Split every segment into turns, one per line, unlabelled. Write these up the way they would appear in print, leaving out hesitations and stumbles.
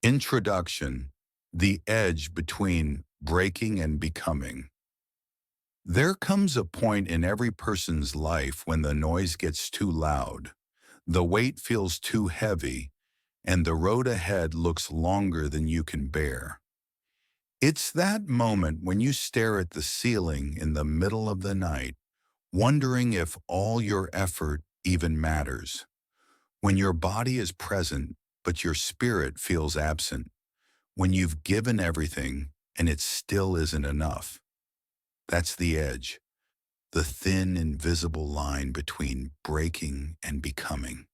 Introduction: The edge between breaking and becoming. There comes a point in every person's life when the noise gets too loud, the weight feels too heavy, and the road ahead looks longer than you can bear. It's that moment when you stare at the ceiling in the middle of the night, wondering if all your effort even matters. When your body is present, but your spirit feels absent. When you've given everything and it still isn't enough. That's the edge, the thin, invisible line between breaking and becoming.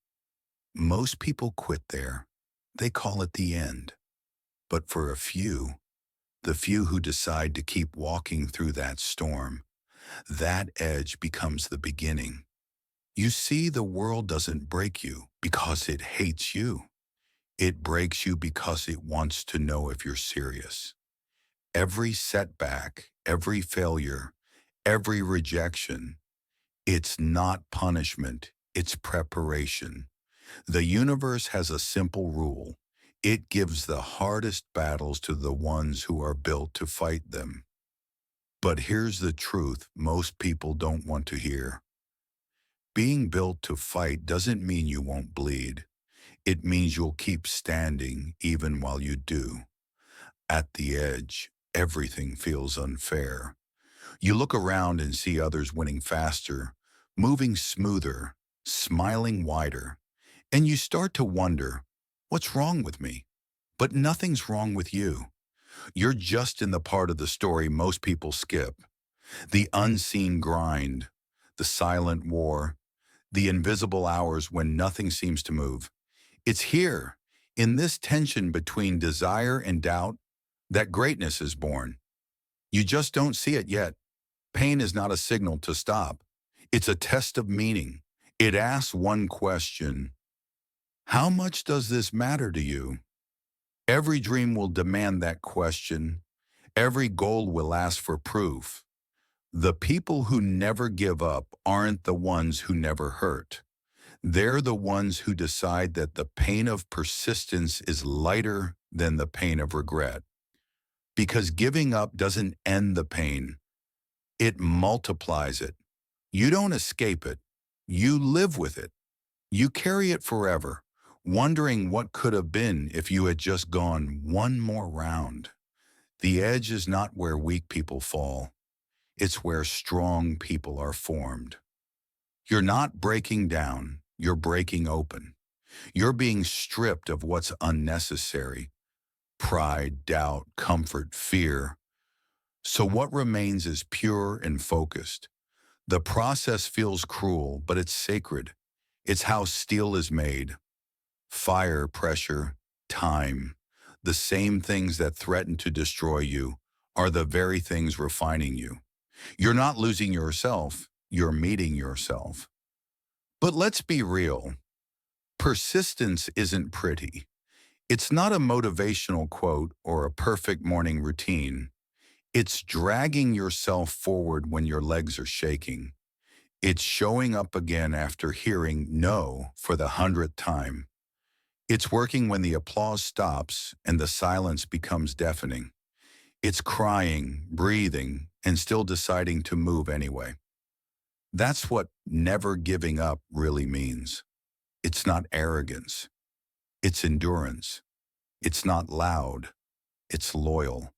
Most people quit there. They call it the end. But for a few, the few who decide to keep walking through that storm, that edge becomes the beginning. You see, the world doesn't break you because it hates you. It breaks you because it wants to know if you're serious. Every setback, every failure, every rejection, it's not punishment, it's preparation. The universe has a simple rule. It gives the hardest battles to the ones who are built to fight them. But here's the truth most people don't want to hear. Being built to fight doesn't mean you won't bleed. It means you'll keep standing even while you do. At the edge, everything feels unfair. You look around and see others winning faster, moving smoother, smiling wider, and you start to wonder, what's wrong with me? But nothing's wrong with you. You're just in the part of the story most people skip. The unseen grind, the silent war, the invisible hours when nothing seems to move. It's here, in this tension between desire and doubt, that greatness is born. You just don't see it yet. Pain is not a signal to stop. It's a test of meaning. It asks one question: how much does this matter to you? Every dream will demand that question. Every goal will ask for proof. The people who never give up aren't the ones who never hurt. They're the ones who decide that the pain of persistence is lighter than the pain of regret. Because giving up doesn't end the pain, it multiplies it. You don't escape it. You live with it. You carry it forever, wondering what could have been if you had just gone one more round. The edge is not where weak people fall. It's where strong people are formed. You're not breaking down, you're breaking open. You're being stripped of what's unnecessary: pride, doubt, comfort, fear. So what remains is pure and focused. The process feels cruel, but it's sacred. It's how steel is made. Fire, pressure, time, the same things that threaten to destroy you, are the very things refining you. You're not losing yourself, you're meeting yourself. But let's be real. Persistence isn't pretty. It's not a motivational quote or a perfect morning routine. It's dragging yourself forward when your legs are shaking. It's showing up again after hearing no for the 100th time. It's working when the applause stops and the silence becomes deafening. It's crying, breathing, and still deciding to move anyway. That's what never giving up really means. It's not arrogance. It's endurance. It's not loud. It's loyal.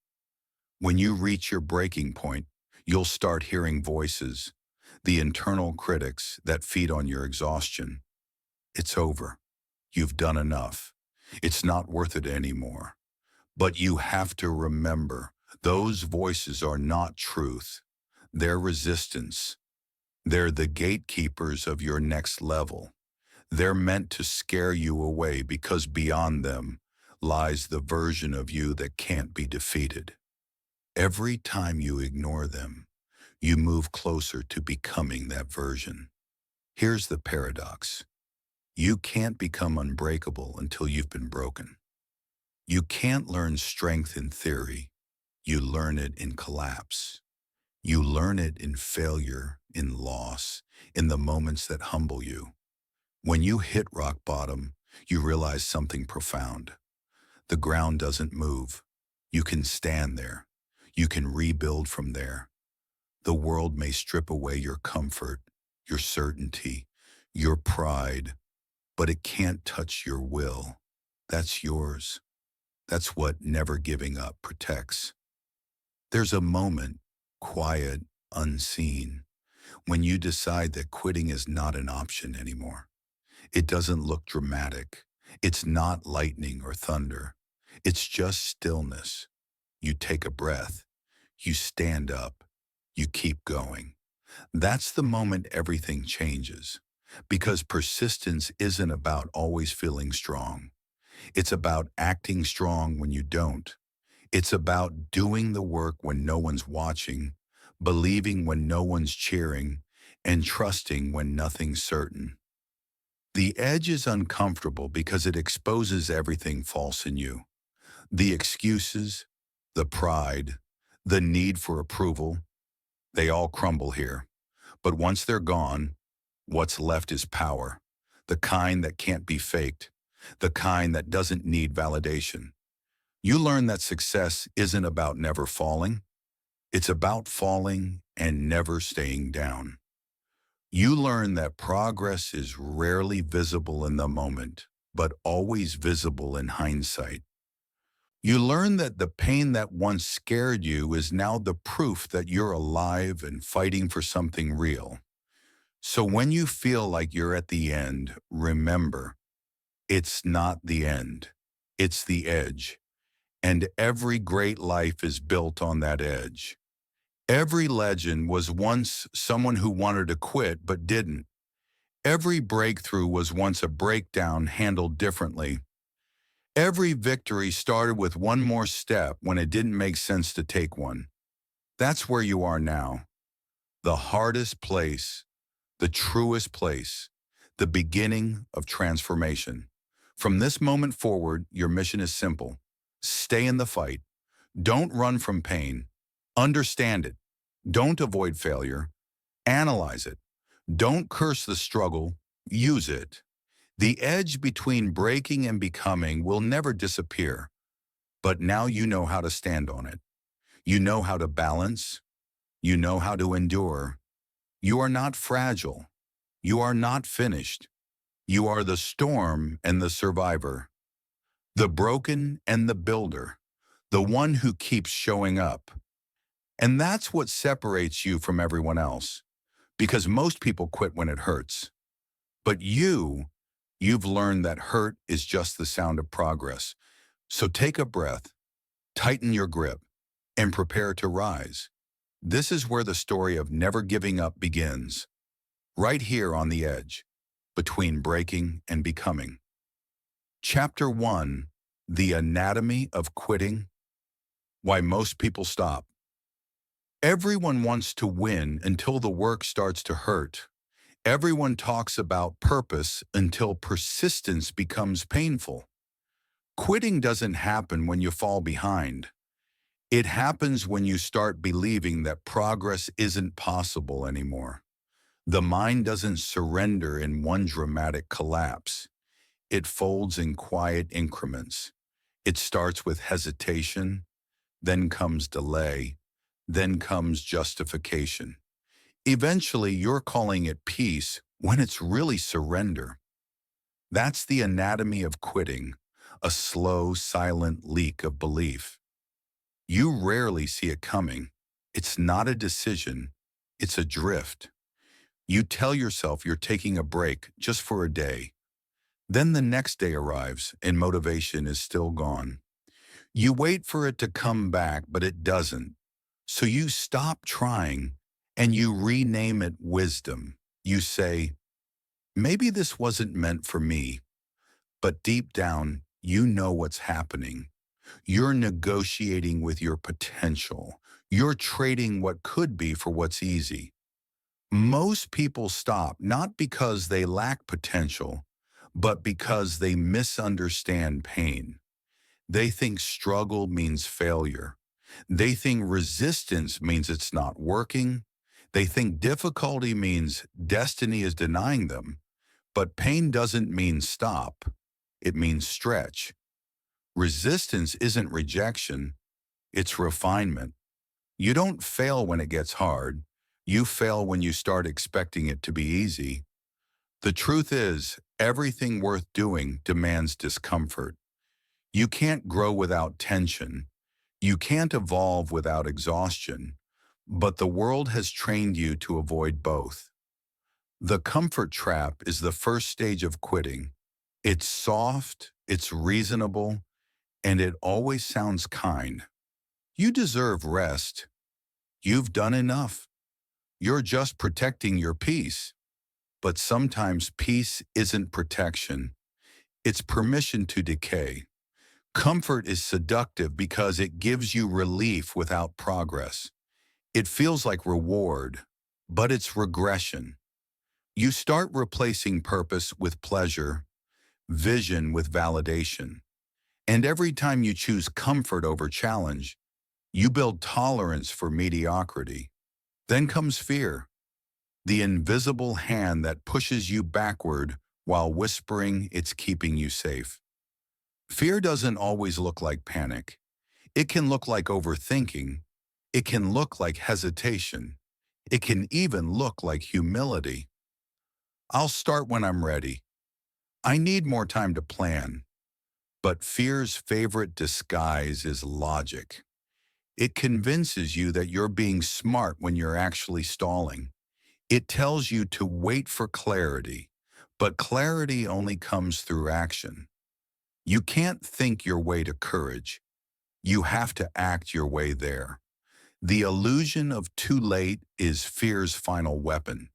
When you reach your breaking point, you'll start hearing voices, the internal critics that feed on your exhaustion. It's over. You've done enough. It's not worth it anymore. But you have to remember, those voices are not truth. They're resistance. They're the gatekeepers of your next level. They're meant to scare you away because beyond them lies the version of you that can't be defeated. Every time you ignore them, you move closer to becoming that version. Here's the paradox. You can't become unbreakable until you've been broken. You can't learn strength in theory. You learn it in collapse. You learn it in failure, in loss, in the moments that humble you. When you hit rock bottom, you realize something profound. The ground doesn't move. You can stand there. You can rebuild from there. The world may strip away your comfort, your certainty, your pride, but it can't touch your will. That's yours. That's what never giving up protects. There's a moment, quiet, unseen, when you decide that quitting is not an option anymore. It doesn't look dramatic. It's not lightning or thunder. It's just stillness. You take a breath. You stand up. You keep going. That's the moment everything changes. Because persistence isn't about always feeling strong. It's about acting strong when you don't. It's about doing the work when no one's watching, believing when no one's cheering, and trusting when nothing's certain. The edge is uncomfortable because it exposes everything false in you. The excuses, the pride, the need for approval, they all crumble here. But once they're gone, what's left is power, the kind that can't be faked, the kind that doesn't need validation. You learn that success isn't about never falling. It's about falling and never staying down. You learn that progress is rarely visible in the moment, but always visible in hindsight. You learn that the pain that once scared you is now the proof that you're alive and fighting for something real. So when you feel like you're at the end, remember, it's not the end. It's the edge. And every great life is built on that edge. Every legend was once someone who wanted to quit but didn't. Every breakthrough was once a breakdown handled differently. Every victory started with one more step when it didn't make sense to take one. That's where you are now. The hardest place, the truest place, the beginning of transformation. From this moment forward, your mission is simple. Stay in the fight. Don't run from pain. Understand it. Don't avoid failure. Analyze it. Don't curse the struggle. Use it. The edge between breaking and becoming will never disappear, but now you know how to stand on it. You know how to balance. You know how to endure. You are not fragile. You are not finished. You are the storm and the survivor, the broken and the builder, the one who keeps showing up. And that's what separates you from everyone else, because most people quit when it hurts. But you've learned that hurt is just the sound of progress. So take a breath, tighten your grip, and prepare to rise. This is where the story of never giving up begins, right here on the edge, between breaking and becoming. Chapter 1, The Anatomy of Quitting, Why Most People Stop. Everyone wants to win until the work starts to hurt. Everyone talks about purpose until persistence becomes painful. Quitting doesn't happen when you fall behind. It happens when you start believing that progress isn't possible anymore. The mind doesn't surrender in one dramatic collapse. It folds in quiet increments. It starts with hesitation, then comes delay, then comes justification. Eventually, you're calling it peace when it's really surrender. That's the anatomy of quitting, a slow, silent leak of belief. You rarely see it coming. It's not a decision, it's a drift. You tell yourself you're taking a break just for a day. Then the next day arrives and motivation is still gone. You wait for it to come back, but it doesn't. So you stop trying and you rename it wisdom. You say, maybe this wasn't meant for me. But deep down, you know what's happening. You're negotiating with your potential. You're trading what could be for what's easy. Most people stop not because they lack potential, but because they misunderstand pain. They think struggle means failure. They think resistance means it's not working. They think difficulty means destiny is denying them. But pain doesn't mean stop. It means stretch. Resistance isn't rejection, it's refinement. You don't fail when it gets hard. You fail when you start expecting it to be easy. The truth is, everything worth doing demands discomfort. You can't grow without tension. You can't evolve without exhaustion. But the world has trained you to avoid both. The comfort trap is the first stage of quitting. It's soft, it's reasonable, and it always sounds kind. You deserve rest. You've done enough. You're just protecting your peace. But sometimes peace isn't protection. It's permission to decay. Comfort is seductive because it gives you relief without progress. It feels like reward, but it's regression. You start replacing purpose with pleasure, vision with validation. And every time you choose comfort over challenge, you build tolerance for mediocrity. Then comes fear, the invisible hand that pushes you backward while whispering it's keeping you safe. Fear doesn't always look like panic. It can look like overthinking. It can look like hesitation. It can even look like humility. I'll start when I'm ready. I need more time to plan. But fear's favorite disguise is logic. It convinces you that you're being smart when you're actually stalling. It tells you to wait for clarity, but clarity only comes through action. You can't think your way to courage. You have to act your way there. The illusion of too late is fear's final weapon.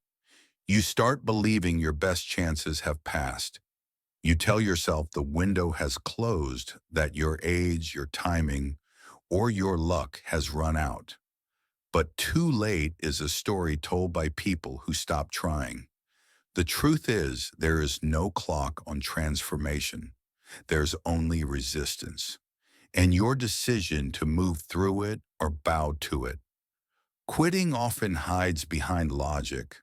You start believing your best chances have passed. You tell yourself the window has closed, that your age, your timing, or your luck has run out. But too late is a story told by people who stop trying. The truth is, there is no clock on transformation. There's only resistance. And your decision to move through it or bow to it. Quitting often hides behind logic,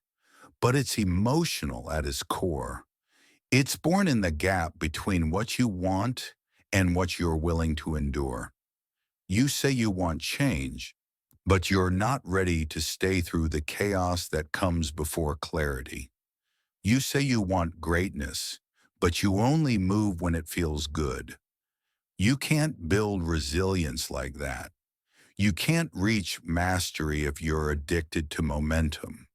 but it's emotional at its core. It's born in the gap between what you want and what you're willing to endure. You say you want change, but you're not ready to stay through the chaos that comes before clarity. You say you want greatness, but you only move when it feels good. You can't build resilience like that. You can't reach mastery if you're addicted to momentum.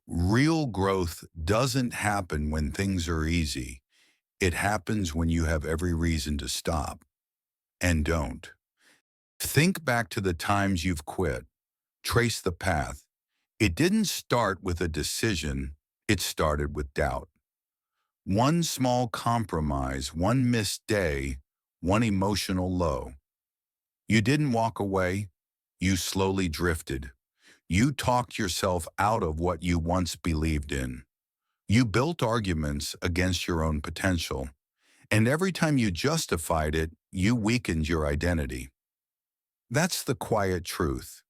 Real growth doesn't happen when things are easy. It happens when you have every reason to stop. And don't. Think back to the times you've quit. Trace the path. It didn't start with a decision. It started with doubt. One small compromise, one missed day, one emotional low. You didn't walk away. You slowly drifted. You talked yourself out of what you once believed in. You built arguments against your own potential. And every time you justified it, you weakened your identity. That's the quiet truth.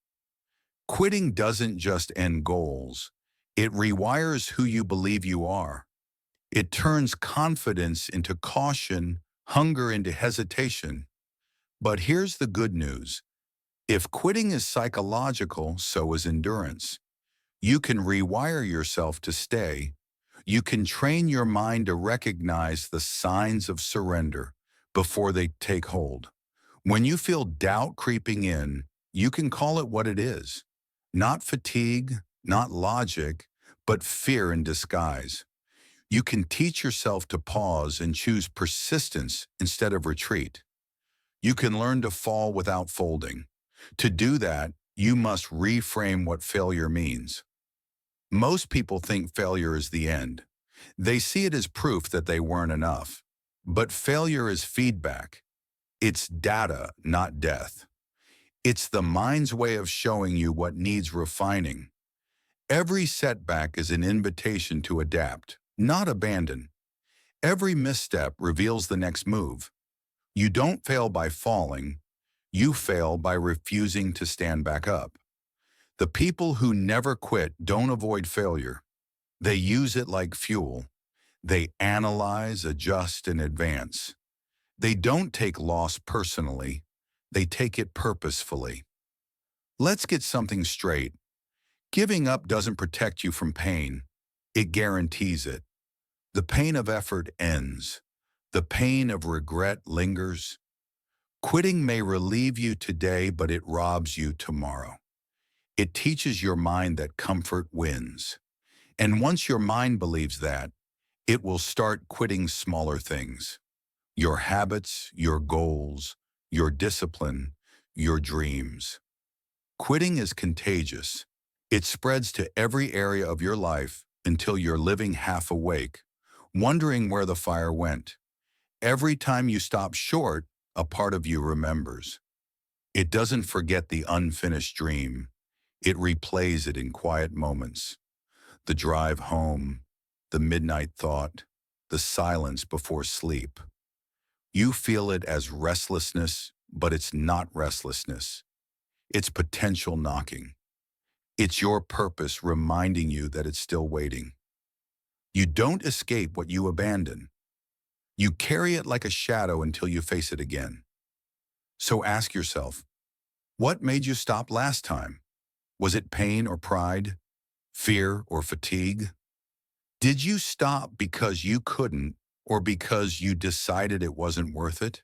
Quitting doesn't just end goals. It rewires who you believe you are. It turns confidence into caution, hunger into hesitation. But here's the good news. If quitting is psychological, so is endurance. You can rewire yourself to stay. You can train your mind to recognize the signs of surrender before they take hold. When you feel doubt creeping in, you can call it what it is. Not fatigue, not logic, but fear in disguise. You can teach yourself to pause and choose persistence instead of retreat. You can learn to fall without folding. To do that, you must reframe what failure means. Most people think failure is the end. They see it as proof that they weren't enough. But failure is feedback. It's data, not death. It's the mind's way of showing you what needs refining. Every setback is an invitation to adapt, not abandon. Every misstep reveals the next move. You don't fail by falling. You fail by refusing to stand back up. The people who never quit don't avoid failure. They use it like fuel. They analyze, adjust, and advance. They don't take loss personally, they take it purposefully. Let's get something straight. Giving up doesn't protect you from pain, it guarantees it. The pain of effort ends. The pain of regret lingers. Quitting may relieve you today, but it robs you tomorrow. It teaches your mind that comfort wins. And once your mind believes that, it will start quitting smaller things. Your habits, your goals, your discipline, your dreams. Quitting is contagious. It spreads to every area of your life until you're living half awake, wondering where the fire went. Every time you stop short, a part of you remembers. It doesn't forget the unfinished dream. It replays it in quiet moments. The drive home, the midnight thought, the silence before sleep. You feel it as restlessness, but it's not restlessness. It's potential knocking. It's your purpose reminding you that it's still waiting. You don't escape what you abandon. You carry it like a shadow until you face it again. So ask yourself, what made you stop last time? Was it pain or pride? Fear or fatigue? Did you stop because you couldn't or because you decided it wasn't worth it?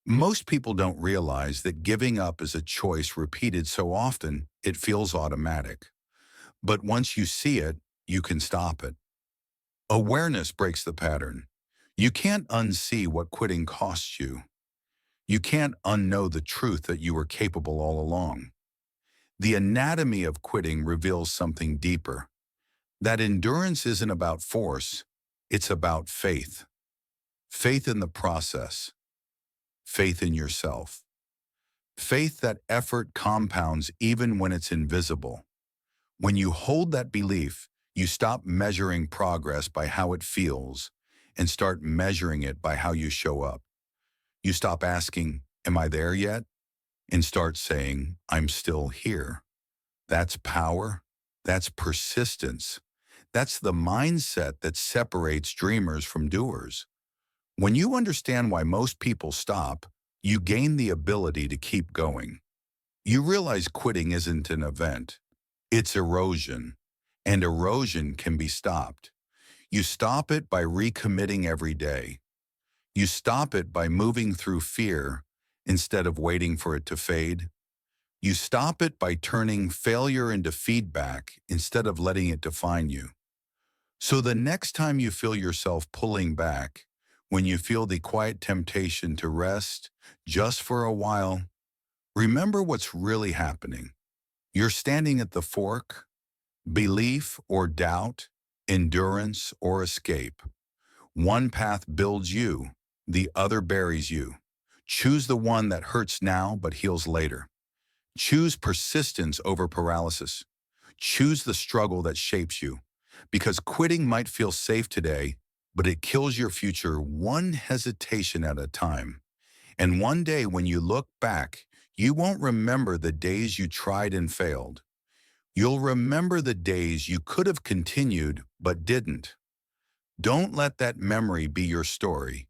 Most people don't realize that giving up is a choice repeated so often it feels automatic. But once you see it, you can stop it. Awareness breaks the pattern. You can't unsee what quitting costs you. You can't unknow the truth that you were capable all along. The anatomy of quitting reveals something deeper. That endurance isn't about force, it's about faith. Faith in the process. Faith in yourself. Faith that effort compounds even when it's invisible. When you hold that belief, you stop measuring progress by how it feels and start measuring it by how you show up. You stop asking, "Am I there yet?" and start saying, "I'm still here." That's power. That's persistence. That's the mindset that separates dreamers from doers. When you understand why most people stop, you gain the ability to keep going. You realize quitting isn't an event. It's erosion, and erosion can be stopped. You stop it by recommitting every day. You stop it by moving through fear instead of waiting for it to fade. You stop it by turning failure into feedback instead of letting it define you. So the next time you feel yourself pulling back, when you feel the quiet temptation to rest just for a while, remember what's really happening. You're standing at the fork, belief or doubt, endurance or escape. One path builds you, the other buries you. Choose the one that hurts now but heals later. Choose persistence over paralysis. Choose the struggle that shapes you. Because quitting might feel safe today, but it kills your future one hesitation at a time. And one day when you look back, you won't remember the days you tried and failed. You'll remember the days you could have continued but didn't. Don't let that memory be your story.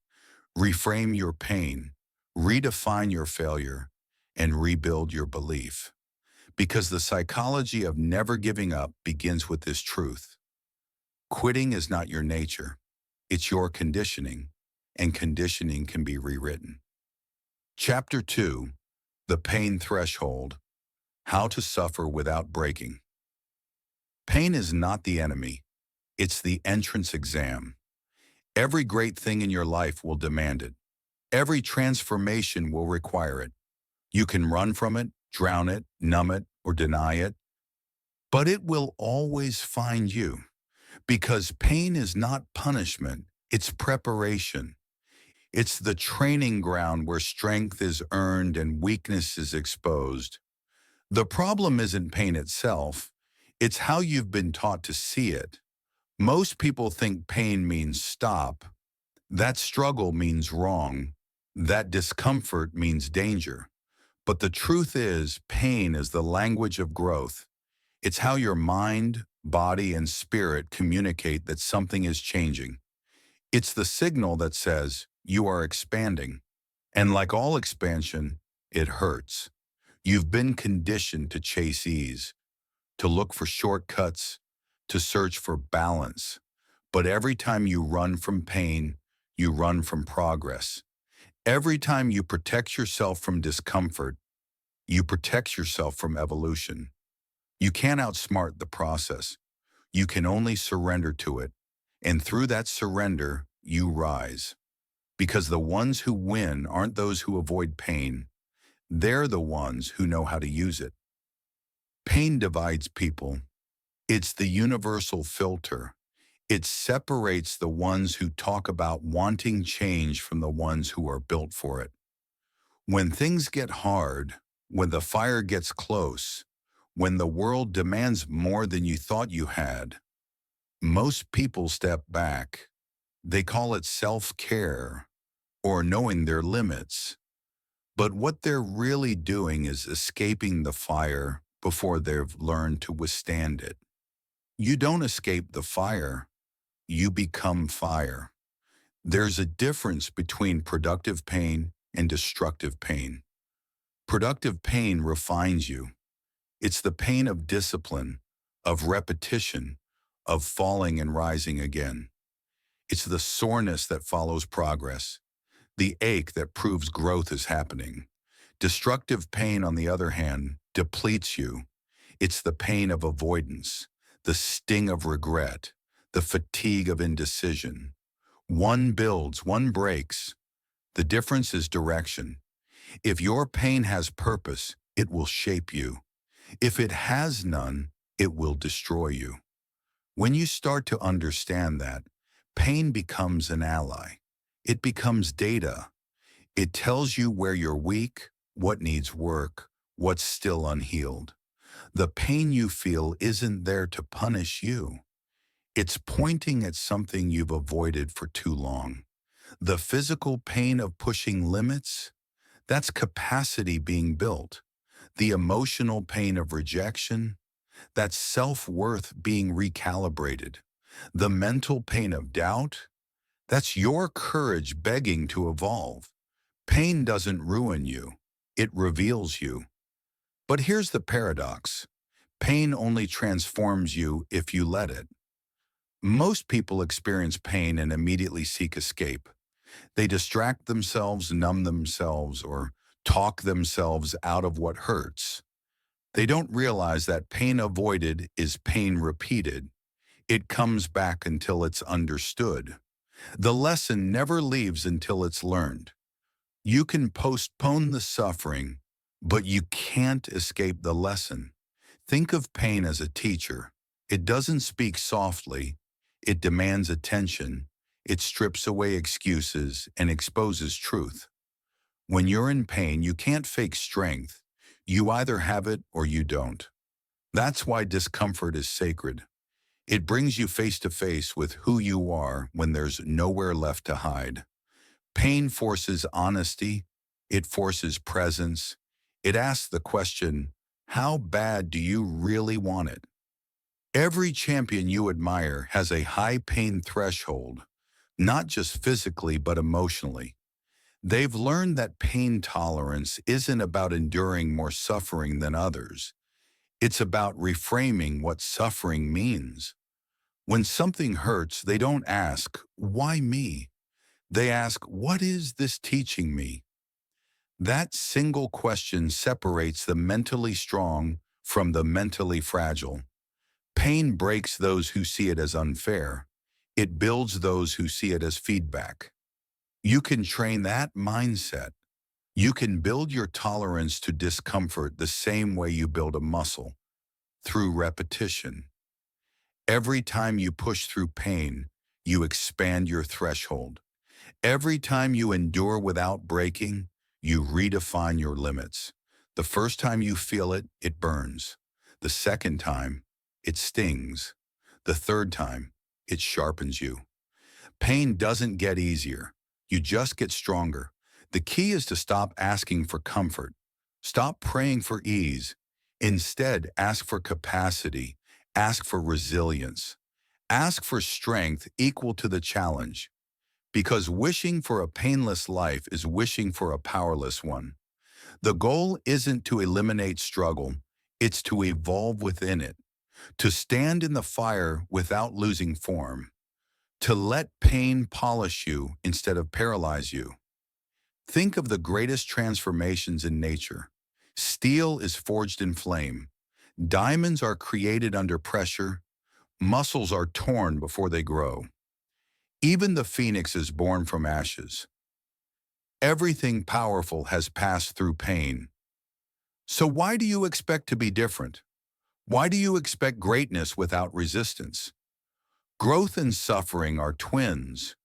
Reframe your pain, redefine your failure, and rebuild your belief. Because the psychology of never giving up begins with this truth. Quitting is not your nature. It's your conditioning, and conditioning can be rewritten. Chapter 2, The Pain Threshold, How to Suffer Without Breaking. Pain is not the enemy. It's the entrance exam. Every great thing in your life will demand it. Every transformation will require it. You can run from it, drown it, numb it, or deny it, but it will always find you. Because pain is not punishment, it's preparation. It's the training ground where strength is earned and weakness is exposed. The problem isn't pain itself, it's how you've been taught to see it. Most people think pain means stop. That struggle means wrong. That discomfort means danger. But the truth is, pain is the language of growth. It's how your mind, body, and spirit communicate that something is changing. It's the signal that says, you are expanding. And like all expansion, it hurts. You've been conditioned to chase ease, to look for shortcuts, to search for balance. But every time you run from pain, you run from progress. Every time you protect yourself from discomfort, you protect yourself from evolution. You can't outsmart the process. You can only surrender to it. And through that surrender, you rise. Because the ones who win aren't those who avoid pain. They're the ones who know how to use it. Pain divides people. It's the universal filter. It separates the ones who talk about wanting change from the ones who are built for it. When things get hard, when the fire gets close, when the world demands more than you thought you had, most people step back. They call it self-care or knowing their limits. But what they're really doing is escaping the fire before they've learned to withstand it. You don't escape the fire, you become fire. There's a difference between productive pain and destructive pain. Productive pain refines you. It's the pain of discipline, of repetition, of falling and rising again. It's the soreness that follows progress, the ache that proves growth is happening. Destructive pain, on the other hand, depletes you. It's the pain of avoidance, the sting of regret, the fatigue of indecision. One builds, one breaks. The difference is direction. If your pain has purpose, it will shape you. If it has none, it will destroy you. When you start to understand that, pain becomes an ally. It becomes data. It tells you where you're weak, what needs work, what's still unhealed. The pain you feel isn't there to punish you. It's pointing at something you've avoided for too long. The physical pain of pushing limits, that's capacity being built. The emotional pain of rejection, that's self-worth being recalibrated. The mental pain of doubt, that's your courage begging to evolve. Pain doesn't ruin you, it reveals you. But here's the paradox. Pain only transforms you if you let it. Most people experience pain and immediately seek escape. They distract themselves, numb themselves, or talk themselves out of what hurts. They don't realize that pain avoided is pain repeated. It comes back until it's understood. The lesson never leaves until it's learned. You can postpone the suffering, but you can't escape the lesson. Think of pain as a teacher. It doesn't speak softly. It demands attention. It strips away excuses and exposes truth. When you're in pain, you can't fake strength. You either have it or you don't. That's why discomfort is sacred. It brings you face to face with who you are when there's nowhere left to hide. Pain forces honesty. It forces presence. It asks the question, how bad do you really want it? Every champion you admire has a high pain threshold, not just physically but emotionally. They've learned that pain tolerance isn't about enduring more suffering than others. It's about reframing what suffering means. When something hurts, they don't ask, why me? They ask, what is this teaching me? That single question separates the mentally strong from the mentally fragile. Pain breaks those who see it as unfair. It builds those who see it as feedback. You can train that mindset. You can build your tolerance to discomfort the same way you build a muscle, through repetition. Every time you push through pain, you expand your threshold. Every time you endure without breaking, you redefine your limits. The first time you feel it, it burns. The second time, it stings. The third time, it sharpens you. Pain doesn't get easier. You just get stronger. The key is to stop asking for comfort. Stop praying for ease. Instead, ask for capacity. Ask for resilience. Ask for strength equal to the challenge. because wishing for a painless life is wishing for a powerless one. The goal isn't to eliminate struggle, it's to evolve within it, to stand in the fire without losing form, to let pain polish you instead of paralyze you. Think of the greatest transformations in nature. Steel is forged in flame. Diamonds are created under pressure. Muscles are torn before they grow. Even the phoenix is born from ashes. Everything powerful has passed through pain. So why do you expect to be different? Why do you expect greatness without resistance? Growth and suffering are twins.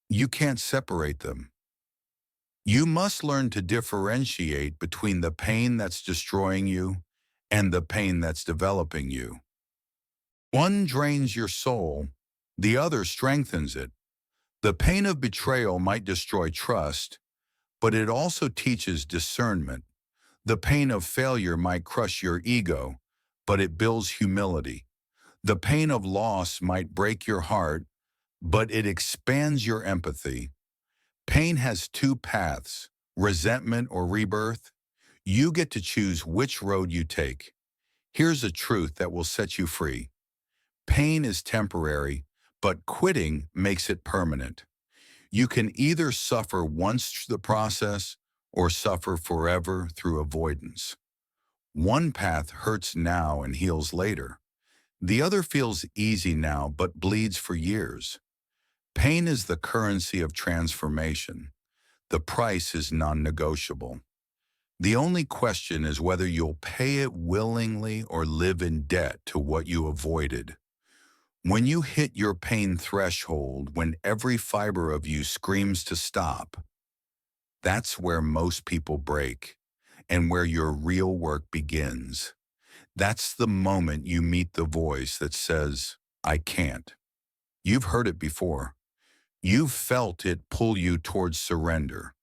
You can't separate them. You must learn to differentiate between the pain that's destroying you and the pain that's developing you. One drains your soul, the other strengthens it. The pain of betrayal might destroy trust, but it also teaches discernment. The pain of failure might crush your ego, but it builds humility. The pain of loss might break your heart, but it expands your empathy. Pain has two paths, resentment or rebirth. You get to choose which road you take. Here's a truth that will set you free. Pain is temporary, but quitting makes it permanent. You can either suffer once through the process or suffer forever through avoidance. One path hurts now and heals later. The other feels easy now but bleeds for years. Pain is the currency of transformation. The price is non-negotiable. The only question is whether you'll pay it willingly or live in debt to what you avoided. When you hit your pain threshold, when every fiber of you screams to stop, that's where most people break and where your real work begins. That's the moment you meet the voice that says, I can't. You've heard it before. You've felt it pull you towards surrender.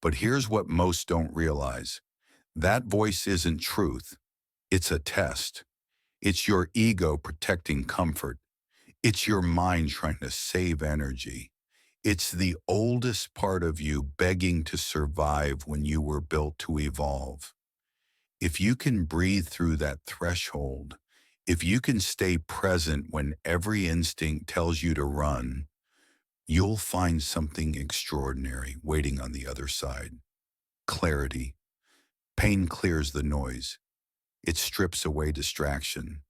But here's what most don't realize. That voice isn't truth. It's a test. It's your ego protecting comfort. It's your mind trying to save energy. It's the oldest part of you begging to survive when you were built to evolve. If you can breathe through that threshold, if you can stay present when every instinct tells you to run, you'll find something extraordinary waiting on the other side. Clarity. Pain clears the noise. It strips away distraction.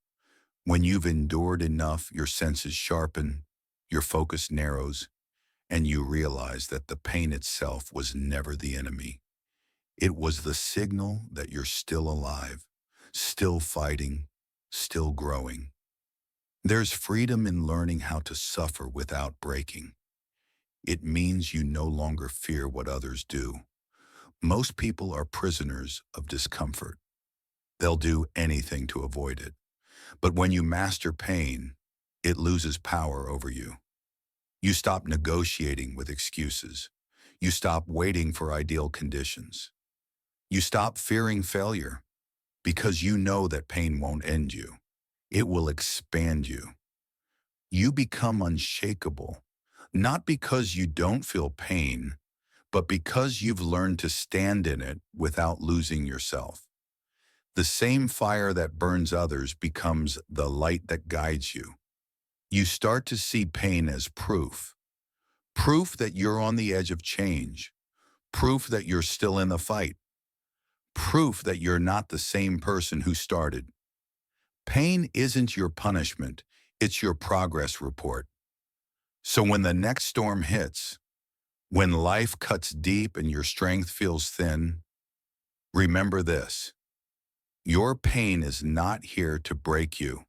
When you've endured enough, your senses sharpen, your focus narrows, and you realize that the pain itself was never the enemy. It was the signal that you're still alive, still fighting, still growing. There's freedom in learning how to suffer without breaking. It means you no longer fear what others do. Most people are prisoners of discomfort. They'll do anything to avoid it. But when you master pain, it loses power over you. You stop negotiating with excuses. You stop waiting for ideal conditions. You stop fearing failure because you know that pain won't end you. It will expand you. You become unshakable, not because you don't feel pain, but because you've learned to stand in it without losing yourself. The same fire that burns others becomes the light that guides you. You start to see pain as proof. Proof that you're on the edge of change. Proof that you're still in the fight. Proof that you're not the same person who started. Pain isn't your punishment, it's your progress report. So when the next storm hits, when life cuts deep and your strength feels thin, remember this. Your pain is not here to break you.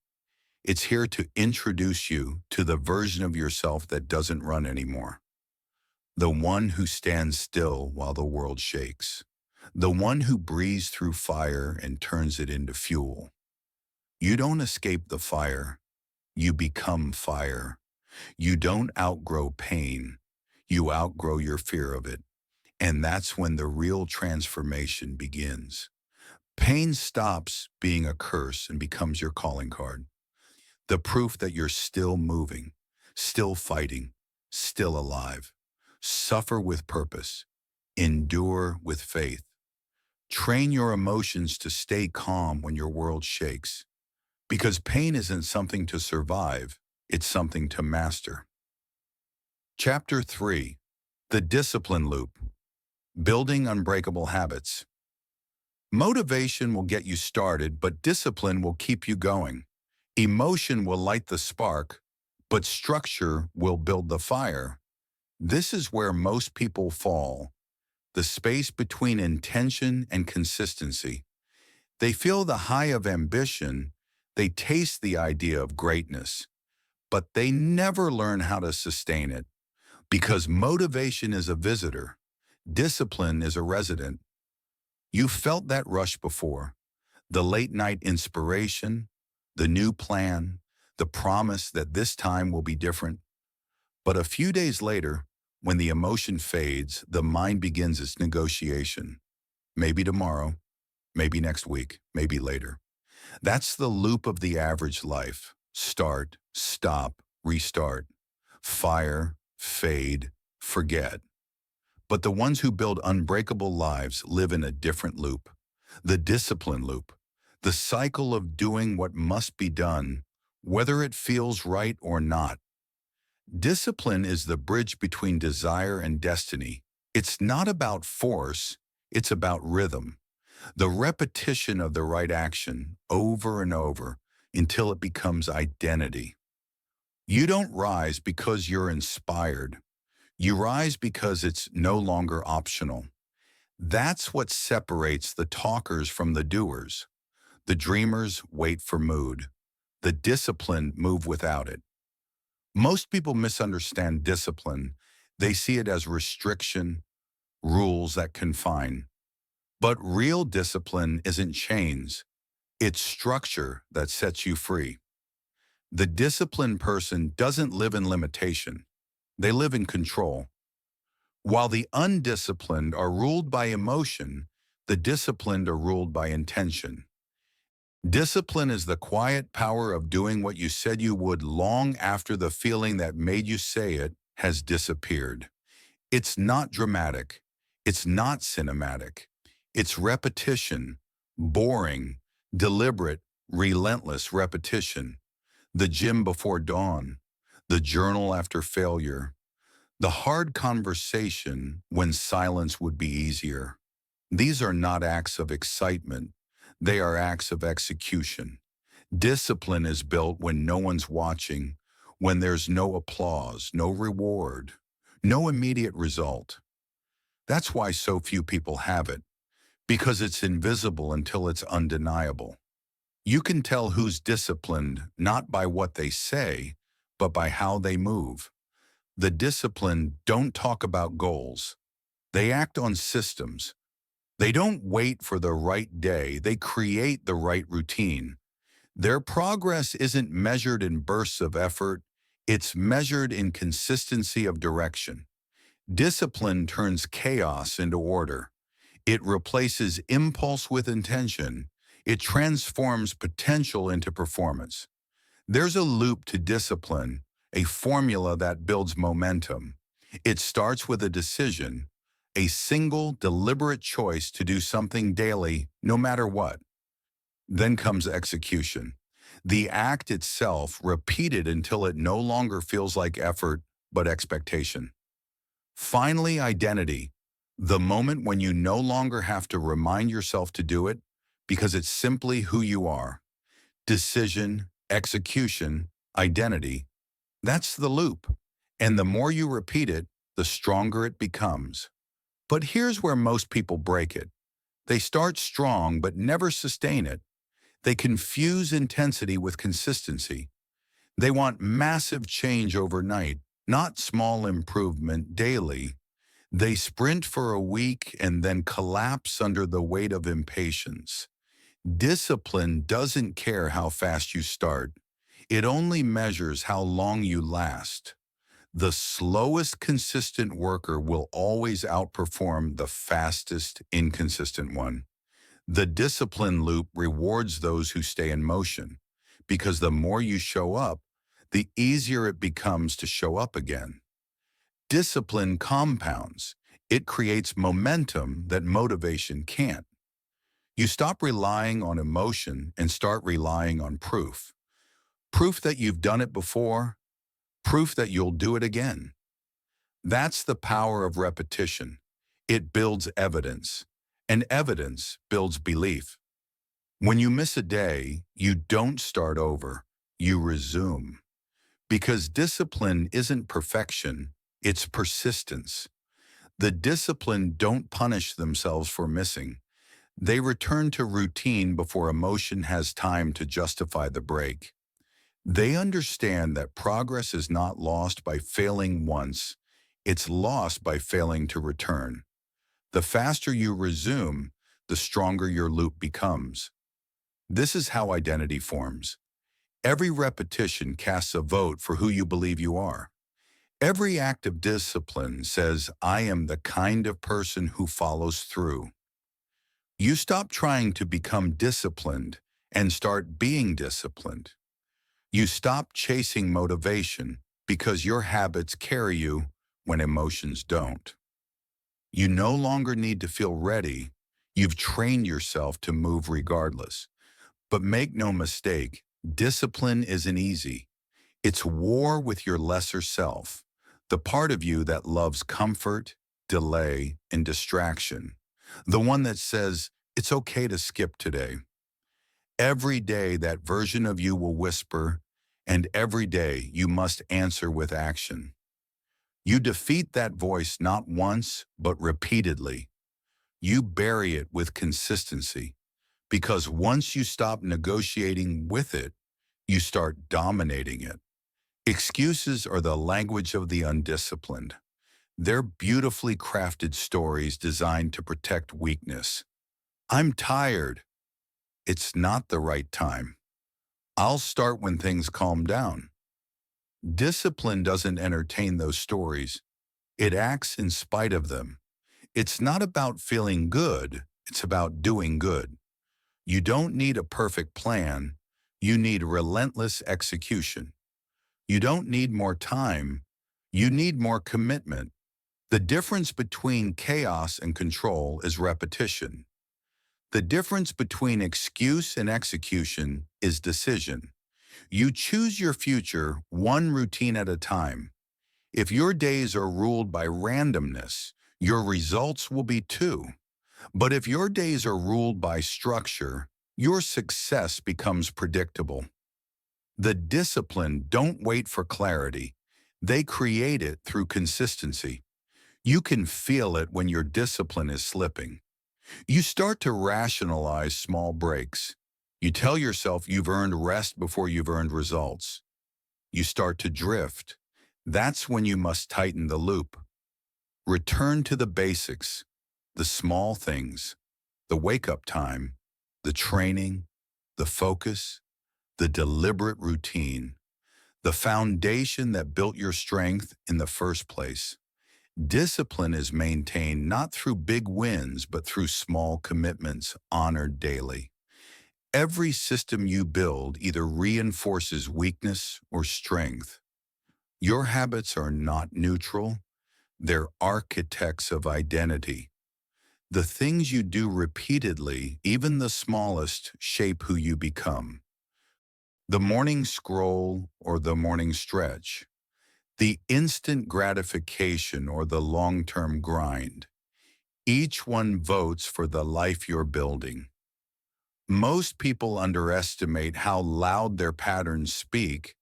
It's here to introduce you to the version of yourself that doesn't run anymore. The one who stands still while the world shakes. The one who breathes through fire and turns it into fuel. You don't escape the fire. You become fire. You don't outgrow pain. You outgrow your fear of it. And that's when the real transformation begins. Pain stops being a curse and becomes your calling card. The proof that you're still moving, still fighting, still alive. Suffer with purpose. Endure with faith. Train your emotions to stay calm when your world shakes. Because pain isn't something to survive, it's something to master. Chapter 3. The Discipline Loop. Building Unbreakable Habits. Motivation will get you started, but discipline will keep you going. Emotion will light the spark, but structure will build the fire. This is where most people fall, the space between intention and consistency. They feel the high of ambition, they taste the idea of greatness, but they never learn how to sustain it. Because motivation is a visitor, discipline is a resident. You felt that rush before, the late night inspiration, the new plan, the promise that this time will be different. But a few days later, when the emotion fades, the mind begins its negotiation. Maybe tomorrow, maybe next week, maybe later. That's the loop of the average life. Start, stop, restart. Fire, fade, forget. But the ones who build unbreakable lives live in a different loop. The discipline loop. The cycle of doing what must be done, whether it feels right or not. Discipline is the bridge between desire and destiny. It's not about force, it's about rhythm. The repetition of the right action over and over until it becomes identity. You don't rise because you're inspired. You rise because it's no longer optional. That's what separates the talkers from the doers. The dreamers wait for mood. The disciplined move without it. Most people misunderstand discipline. They see it as restriction, rules that confine. But real discipline isn't chains. It's structure that sets you free. The disciplined person doesn't live in limitation. They live in control. While the undisciplined are ruled by emotion, the disciplined are ruled by intention. Discipline is the quiet power of doing what you said you would long after the feeling that made you say it has disappeared. It's not dramatic. It's not cinematic. It's repetition, boring, deliberate, relentless repetition. The gym before dawn, the journal after failure, the hard conversation when silence would be easier. These are not acts of excitement. They are acts of execution. Discipline is built when no one's watching, when there's no applause, no reward, no immediate result. That's why so few people have it, because it's invisible until it's undeniable. You can tell who's disciplined not by what they say, but by how they move. The disciplined don't talk about goals. They act on systems. They don't wait for the right day, they create the right routine. Their progress isn't measured in bursts of effort, it's measured in consistency of direction. Discipline turns chaos into order. It replaces impulse with intention. It transforms potential into performance. There's a loop to discipline, a formula that builds momentum. It starts with a decision, a single, deliberate choice to do something daily, no matter what. Then comes execution. The act itself repeated until it no longer feels like effort, but expectation. Finally, identity. The moment when you no longer have to remind yourself to do it because it's simply who you are. Decision, execution, identity. That's the loop. And the more you repeat it, the stronger it becomes. But here's where most people break it. They start strong but never sustain it. They confuse intensity with consistency. They want massive change overnight, not small improvement daily. They sprint for a week and then collapse under the weight of impatience. Discipline doesn't care how fast you start. It only measures how long you last. The slowest consistent worker will always outperform the fastest inconsistent one. The discipline loop rewards those who stay in motion, because the more you show up, the easier it becomes to show up again. Discipline compounds. It creates momentum that motivation can't. You stop relying on emotion and start relying on proof. Proof that you've done it before, proof that you'll do it again. That's the power of repetition. It builds evidence, and evidence builds belief. When you miss a day, you don't start over, you resume. Because discipline isn't perfection, it's persistence. The disciplined don't punish themselves for missing. They return to routine before emotion has time to justify the break. They understand that progress is not lost by failing once, it's lost by failing to return. The faster you resume, the stronger your loop becomes. This is how identity forms. Every repetition casts a vote for who you believe you are. Every act of discipline says, I am the kind of person who follows through. You stop trying to become disciplined and start being disciplined. You stop chasing motivation because your habits carry you when emotions don't. You no longer need to feel ready. You've trained yourself to move regardless. But make no mistake, discipline isn't easy. It's war with your lesser self, the part of you that loves comfort, delay, and distraction. The one that says, it's okay to skip today. Every day that version of you will whisper, and every day you must answer with action. You defeat that voice not once, but repeatedly. You bury it with consistency, because once you stop negotiating with it, you start dominating it. Excuses are the language of the undisciplined. They're beautifully crafted stories designed to protect weakness. I'm tired. It's not the right time. I'll start when things calm down. Discipline doesn't entertain those stories. It acts in spite of them. It's not about feeling good. It's about doing good. You don't need a perfect plan. You need relentless execution. You don't need more time. You need more commitment. The difference between chaos and control is repetition. The difference between excuse and execution is decision. You choose your future one routine at a time. If your days are ruled by randomness, your results will be too. But if your days are ruled by structure, your success becomes predictable. The disciplined don't wait for clarity. They create it through consistency. You can feel it when your discipline is slipping. You start to rationalize small breaks. You tell yourself you've earned rest before you've earned results. You start to drift. That's when you must tighten the loop. Return to the basics, the small things, the wake-up time, the training, the focus, the deliberate routine, the foundation that built your strength in the first place. Discipline is maintained not through big wins, but through small commitments honored daily. Every system you build either reinforces weakness or strength. Your habits are not neutral. They're architects of identity. The things you do repeatedly, even the smallest, shape who you become. The morning scroll or the morning stretch. The instant gratification or the long-term grind. Each one votes for the life you're building. Most people underestimate how loud their patterns speak,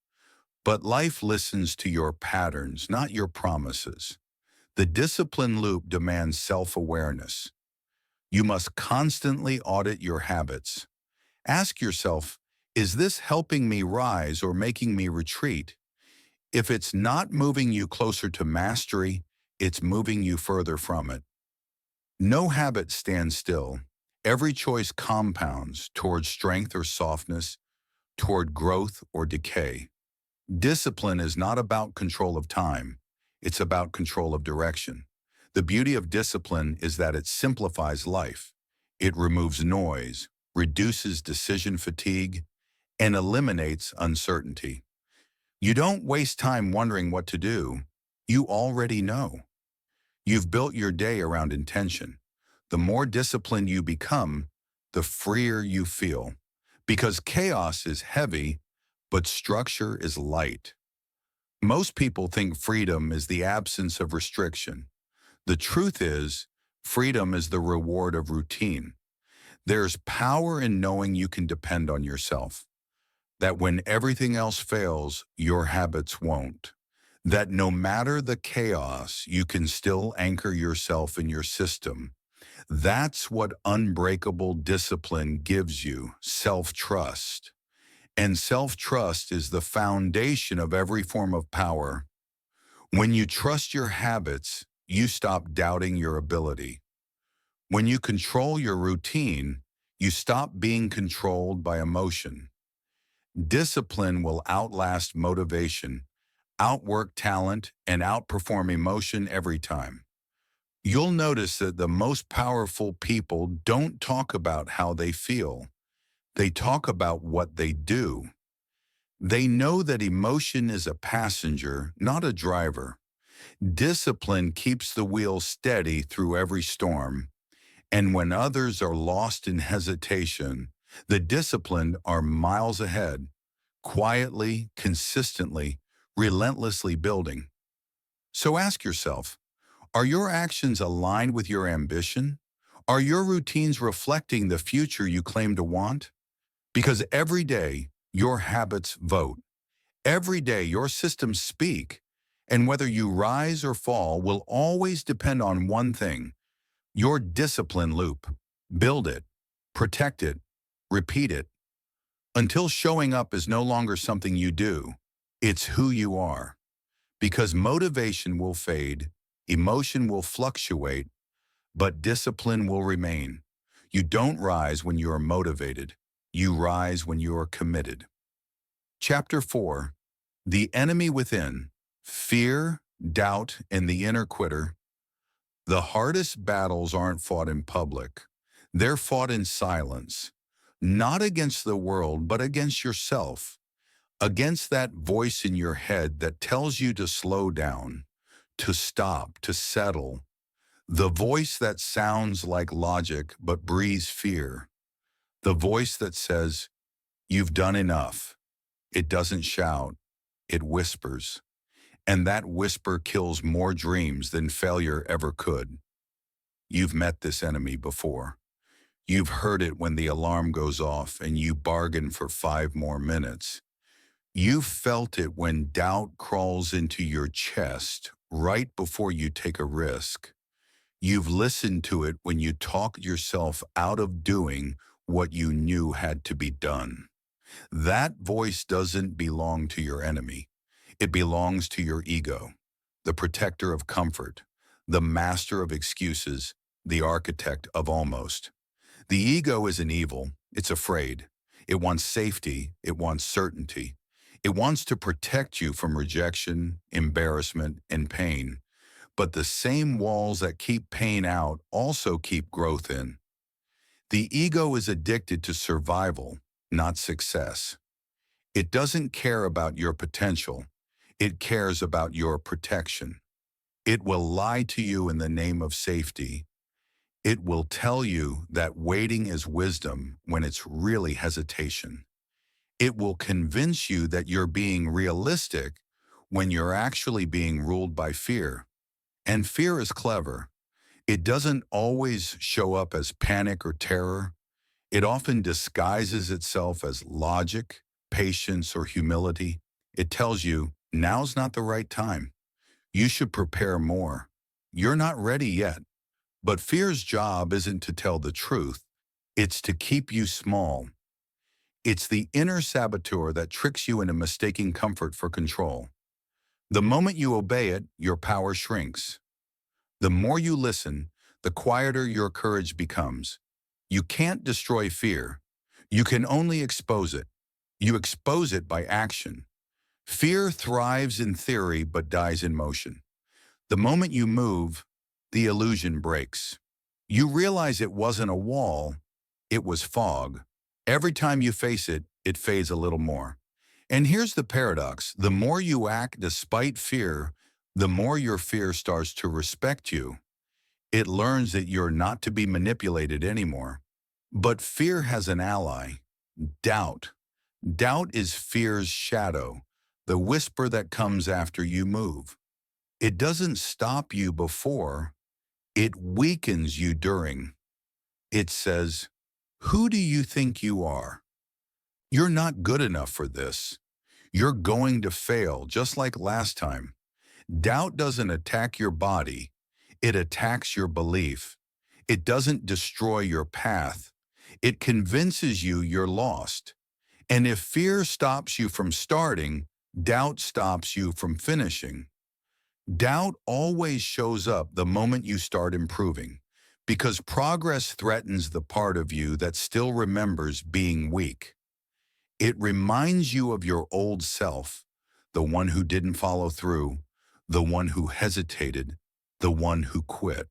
but life listens to your patterns, not your promises. The discipline loop demands self-awareness. You must constantly audit your habits. Ask yourself, is this helping me rise or making me retreat? If it's not moving you closer to mastery, it's moving you further from it. No habit stands still. Every choice compounds toward strength or softness, toward growth or decay. Discipline is not about control of time. It's about control of direction. The beauty of discipline is that it simplifies life. It removes noise, reduces decision fatigue, and eliminates uncertainty. You don't waste time wondering what to do. You already know. You've built your day around intention. The more disciplined you become, the freer you feel. Because chaos is heavy, but structure is light. Most people think freedom is the absence of restriction. The truth is, freedom is the reward of routine. There's power in knowing you can depend on yourself. That when everything else fails, your habits won't. That no matter the chaos, you can still anchor yourself in your system. That's what unbreakable discipline gives you, self-trust. And self-trust is the foundation of every form of power. When you trust your habits, you stop doubting your ability. When you control your routine, you stop being controlled by emotion. Discipline will outlast motivation, outwork talent, and outperform emotion every time. You'll notice that the most powerful people don't talk about how they feel. They talk about what they do. They know that emotion is a passenger, not a driver. Discipline keeps the wheel steady through every storm. And when others are lost in hesitation, the disciplined are miles ahead, quietly, consistently, relentlessly building. So ask yourself, are your actions aligned with your ambition? Are your routines reflecting the future you claim to want? Because every day, your habits vote. Every day, your systems speak. And whether you rise or fall will always depend on one thing: your discipline loop. Build it, protect it, repeat it, until showing up is no longer something you do. It's who you are. Because motivation will fade, emotion will fluctuate, but discipline will remain. You don't rise when you are motivated. You rise when you are committed. Chapter 4. The Enemy Within. Fear, Doubt, and the Inner Quitter. The hardest battles aren't fought in public. They're fought in silence. Not against the world, but against yourself. Against that voice in your head that tells you to slow down, to stop, to settle. The voice that sounds like logic but breathes fear. The voice that says, "You've done enough." It doesn't shout, it whispers. And that whisper kills more dreams than failure ever could. You've met this enemy before. You've heard it when the alarm goes off and you bargain for 5 more minutes. You've felt it when doubt crawls into your chest right before you take a risk. You've listened to it when you talk yourself out of doing what you knew had to be done. That voice doesn't belong to your enemy. It belongs to your ego, the protector of comfort, the master of excuses, the architect of almost. The ego isn't evil, it's afraid. It wants safety, it wants certainty. It wants to protect you from rejection, embarrassment, and pain. But the same walls that keep pain out also keep growth in. The ego is addicted to survival, not success. It doesn't care about your potential. It cares about your protection. It will lie to you in the name of safety. It will tell you that waiting is wisdom when it's really hesitation. It will convince you that you're being realistic when you're actually being ruled by fear. And fear is clever. It doesn't always show up as panic or terror. It often disguises itself as logic, patience, or humility. It tells you, now's not the right time. You should prepare more. You're not ready yet. But fear's job isn't to tell the truth. It's to keep you small. It's the inner saboteur that tricks you into mistaking comfort for control. The moment you obey it, your power shrinks. The more you listen, the quieter your courage becomes. You can't destroy fear. You can only expose it. You expose it by action. Fear thrives in theory but dies in motion. The moment you move, the illusion breaks. You realize it wasn't a wall, it was fog. Every time you face it, it fades a little more. And here's the paradox: the more you act despite fear, The more your fear starts to respect you, it learns that you're not to be manipulated anymore. But fear has an ally, doubt. Doubt is fear's shadow, the whisper that comes after you move. It doesn't stop you before, it weakens you during. It says, "Who do you think you are? You're not good enough for this. You're going to fail just like last time." Doubt doesn't attack your body, it attacks your belief. It doesn't destroy your path. It convinces you you're lost. And if fear stops you from starting, doubt stops you from finishing. Doubt always shows up the moment you start improving, because progress threatens the part of you that still remembers being weak. It reminds you of your old self, the one who didn't follow through, the one who hesitated, the one who quit.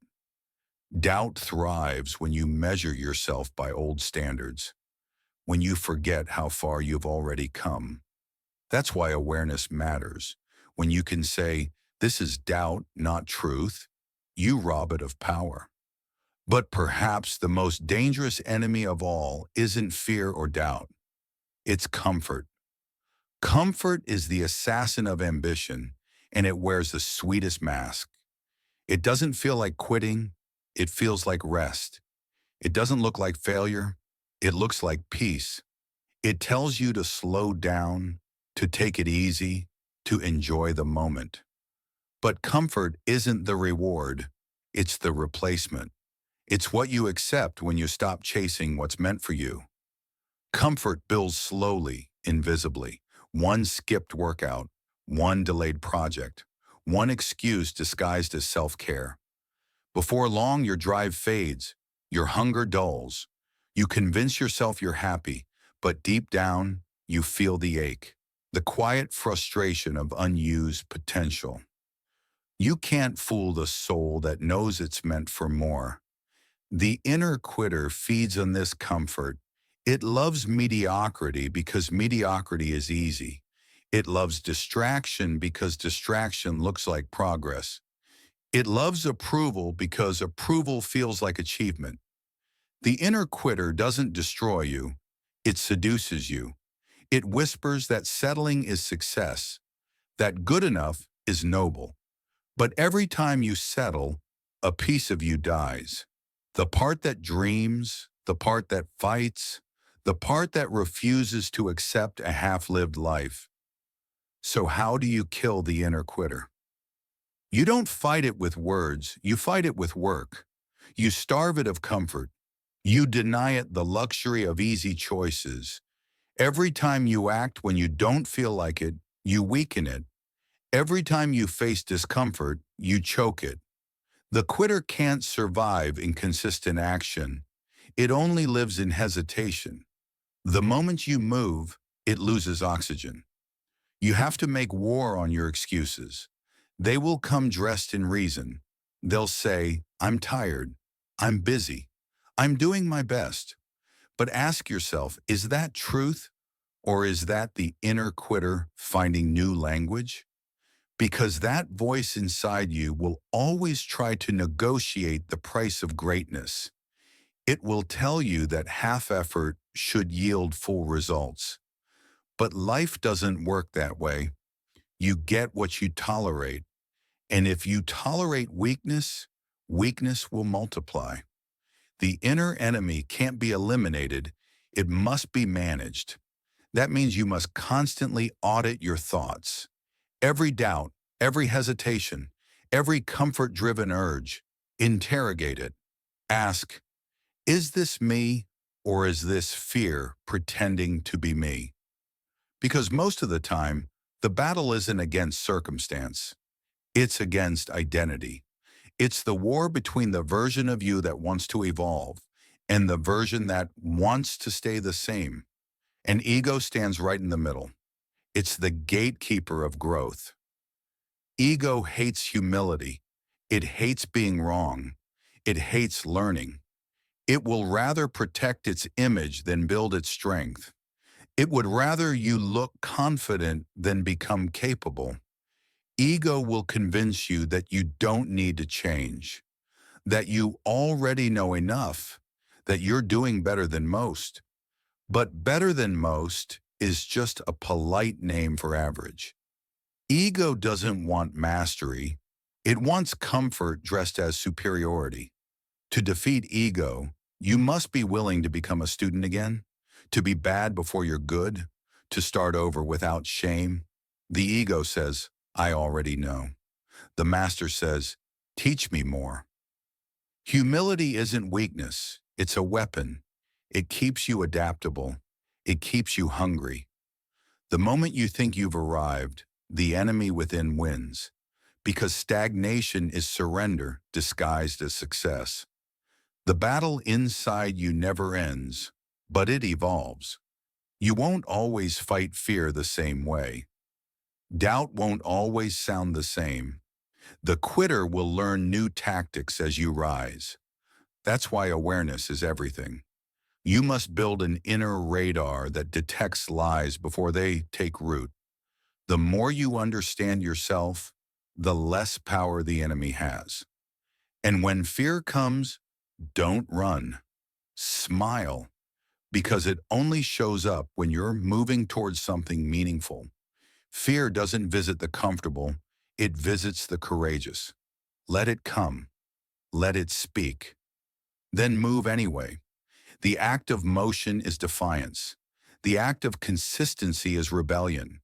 Doubt thrives when you measure yourself by old standards, when you forget how far you've already come. That's why awareness matters. When you can say, "This is doubt, not truth," you rob it of power. But perhaps the most dangerous enemy of all isn't fear or doubt. It's comfort. Comfort is the assassin of ambition, and it wears the sweetest mask. It doesn't feel like quitting, it feels like rest. It doesn't look like failure, it looks like peace. It tells you to slow down, to take it easy, to enjoy the moment. But comfort isn't the reward, it's the replacement. It's what you accept when you stop chasing what's meant for you. Comfort builds slowly, invisibly. One skipped workout, one delayed project, one excuse disguised as self-care. Before long, your drive fades, your hunger dulls. You convince yourself you're happy, but deep down, you feel the ache, the quiet frustration of unused potential. You can't fool the soul that knows it's meant for more. The inner quitter feeds on this comfort. It loves mediocrity because mediocrity is easy. It loves distraction because distraction looks like progress. It loves approval because approval feels like achievement. The inner quitter doesn't destroy you, it seduces you. It whispers that settling is success, that good enough is noble. But every time you settle, a piece of you dies. The part that dreams, the part that fights, the part that refuses to accept a half-lived life. So how do you kill the inner quitter? You don't fight it with words, you fight it with work. You starve it of comfort. You deny it the luxury of easy choices. Every time you act when you don't feel like it, you weaken it. Every time you face discomfort, you choke it. The quitter can't survive in consistent action. It only lives in hesitation. The moment you move, it loses oxygen. You have to make war on your excuses. They will come dressed in reason. They'll say, "I'm tired. I'm busy. I'm doing my best." But ask yourself, is that truth, or is that the inner quitter finding new language? Because that voice inside you will always try to negotiate the price of greatness. It will tell you that half effort should yield full results. But life doesn't work that way. You get what you tolerate. And if you tolerate weakness, weakness will multiply. The inner enemy can't be eliminated. It must be managed. That means you must constantly audit your thoughts. Every doubt, every hesitation, every comfort-driven urge, interrogate it. Ask, is this me, or is this fear pretending to be me? Because most of the time, the battle isn't against circumstance. It's against identity. It's the war between the version of you that wants to evolve and the version that wants to stay the same. And ego stands right in the middle. It's the gatekeeper of growth. Ego hates humility. It hates being wrong. It hates learning. It will rather protect its image than build its strength. It would rather you look confident than become capable. Ego will convince you that you don't need to change, that you already know enough, that you're doing better than most. But better than most is just a polite name for average. Ego doesn't want mastery. It wants comfort dressed as superiority. To defeat ego, you must be willing to become a student again, to be bad before you're good, to start over without shame. The ego says, I already know. The master says, teach me more. Humility isn't weakness, it's a weapon. It keeps you adaptable. It keeps you hungry. The moment you think you've arrived, the enemy within wins, because stagnation is surrender disguised as success. The battle inside you never ends, but it evolves. You won't always fight fear the same way. Doubt won't always sound the same. The quitter will learn new tactics as you rise. That's why awareness is everything. You must build an inner radar that detects lies before they take root. The more you understand yourself, the less power the enemy has. And when fear comes, don't run. Smile, because it only shows up when you're moving towards something meaningful. Fear doesn't visit the comfortable, it visits the courageous. Let it come. Let it speak. Then move anyway. The act of motion is defiance. The act of consistency is rebellion.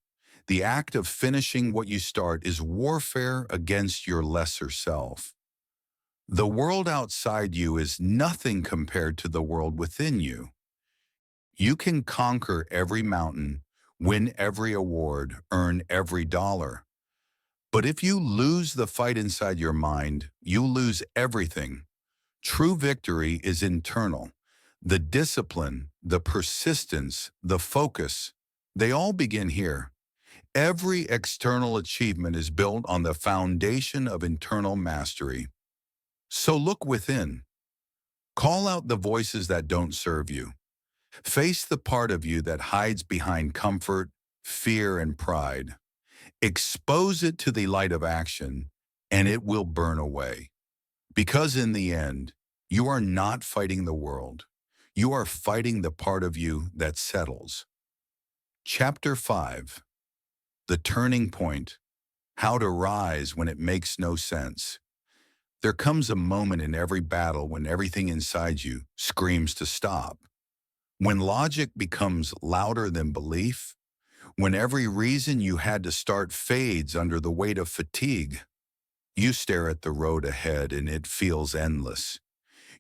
The act of finishing what you start is warfare against your lesser self. The world outside you is nothing compared to the world within you. You can conquer every mountain, win every award, earn every dollar. But if you lose the fight inside your mind, you lose everything. True victory is internal. The discipline, the persistence, the focus, they all begin here. Every external achievement is built on the foundation of internal mastery. So look within. Call out the voices that don't serve you. Face the part of you that hides behind comfort, fear, and pride. Expose it to the light of action, and it will burn away. Because in the end, you are not fighting the world. You are fighting the part of you that settles. Chapter 5. The Turning Point. How to Rise When It Makes No Sense. There comes a moment in every battle when everything inside you screams to stop. When logic becomes louder than belief. When every reason you had to start fades under the weight of fatigue. You stare at the road ahead and it feels endless.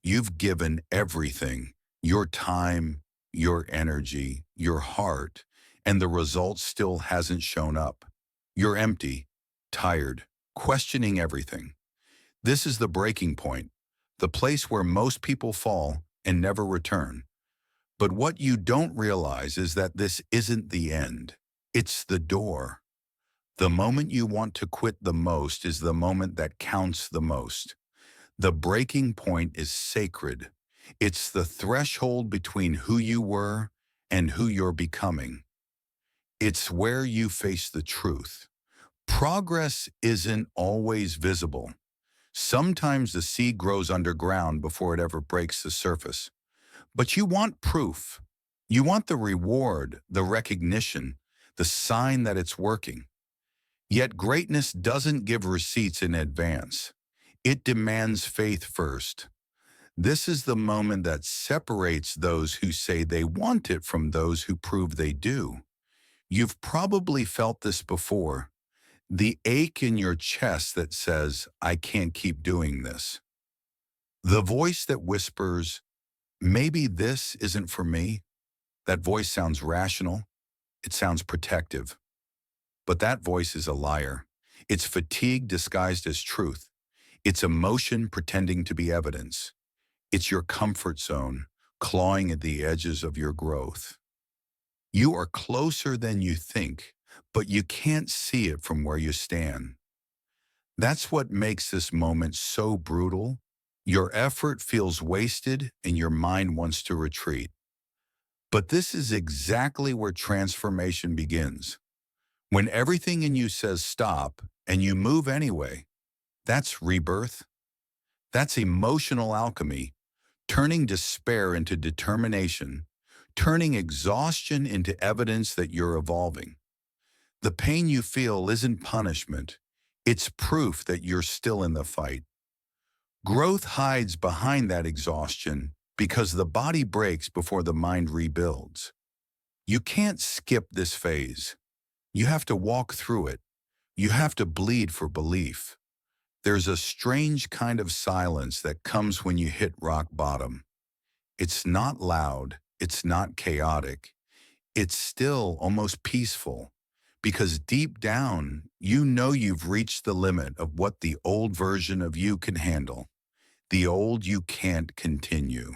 You've given everything, your time, your energy, your heart, and the result still hasn't shown up. You're empty, tired, questioning everything. This is the breaking point, the place where most people fall and never return. But what you don't realize is that this isn't the end. It's the door. The moment you want to quit the most is the moment that counts the most. The breaking point is sacred. It's the threshold between who you were and who you're becoming. It's where you face the truth. Progress isn't always visible. Sometimes the seed grows underground before it ever breaks the surface. But you want proof. You want the reward, the recognition, the sign that it's working. Yet greatness doesn't give receipts in advance. It demands faith first. This is the moment that separates those who say they want it from those who prove they do. You've probably felt this before. The ache in your chest that says, I can't keep doing this. The voice that whispers, maybe this isn't for me. That voice sounds rational. It sounds protective. But that voice is a liar. It's fatigue disguised as truth. It's emotion pretending to be evidence. It's your comfort zone, clawing at the edges of your growth. You are closer than you think, but you can't see it from where you stand. That's what makes this moment so brutal. Your effort feels wasted and your mind wants to retreat. But this is exactly where transformation begins. When everything in you says stop and you move anyway, that's rebirth. That's emotional alchemy, turning despair into determination, turning exhaustion into evidence that you're evolving. The pain you feel isn't punishment. It's proof that you're still in the fight. Growth hides behind that exhaustion because the body breaks before the mind rebuilds. You can't skip this phase. You have to walk through it. You have to bleed for belief. There's a strange kind of silence that comes when you hit rock bottom. It's not loud. It's not chaotic. It's still almost peaceful. Because deep down, you know you've reached the limit of what the old version of you can handle. The old you can't continue.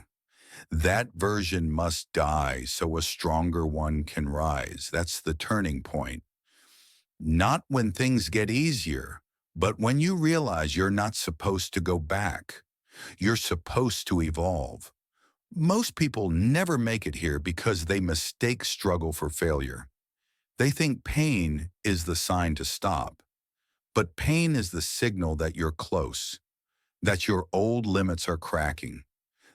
That version must die so a stronger one can rise. That's the turning point. Not when things get easier, but when you realize you're not supposed to go back. You're supposed to evolve. Most people never make it here because they mistake struggle for failure. They think pain is the sign to stop, but pain is the signal that you're close, that your old limits are cracking,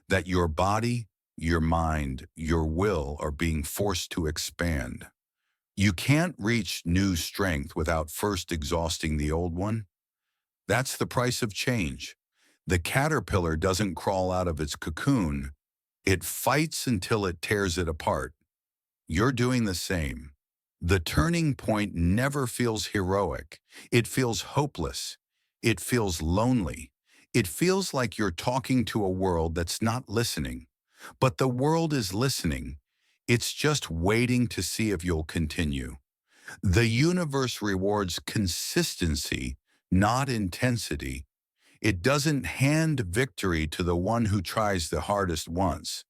that your body, your mind, your will are being forced to expand. You can't reach new strength without first exhausting the old one. That's the price of change. The caterpillar doesn't crawl out of its cocoon. It fights until it tears it apart. You're doing the same. The turning point never feels heroic. It feels hopeless. It feels lonely. It feels like you're talking to a world that's not listening. But the world is listening. It's just waiting to see if you'll continue. The universe rewards consistency, not intensity. It doesn't hand victory to the one who tries the hardest once.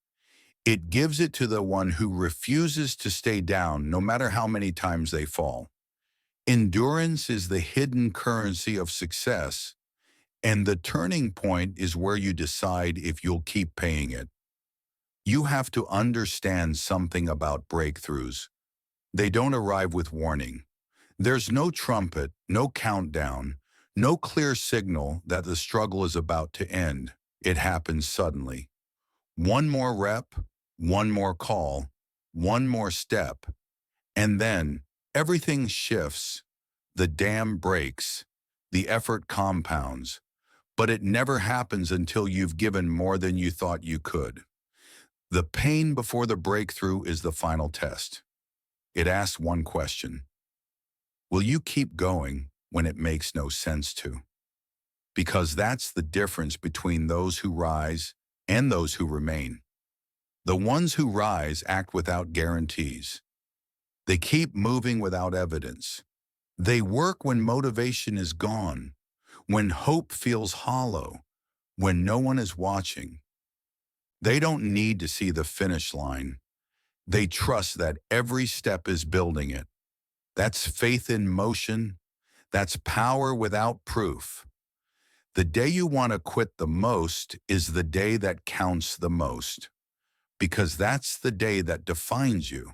It gives it to the one who refuses to stay down no matter how many times they fall. Endurance is the hidden currency of success, and the turning point is where you decide if you'll keep paying it. You have to understand something about breakthroughs. They don't arrive with warning. There's no trumpet, no countdown, no clear signal that the struggle is about to end. It happens suddenly. One more rep, one more call, one more step, and then everything shifts. The dam breaks, the effort compounds, but it never happens until you've given more than you thought you could. The pain before the breakthrough is the final test. It asks one question: will you keep going when it makes no sense to? Because that's the difference between those who rise and those who remain. The ones who rise act without guarantees. They keep moving without evidence. They work when motivation is gone, when hope feels hollow, when no one is watching. They don't need to see the finish line. They trust that every step is building it. That's faith in motion. That's power without proof. The day you want to quit the most is the day that counts the most, because that's the day that defines you.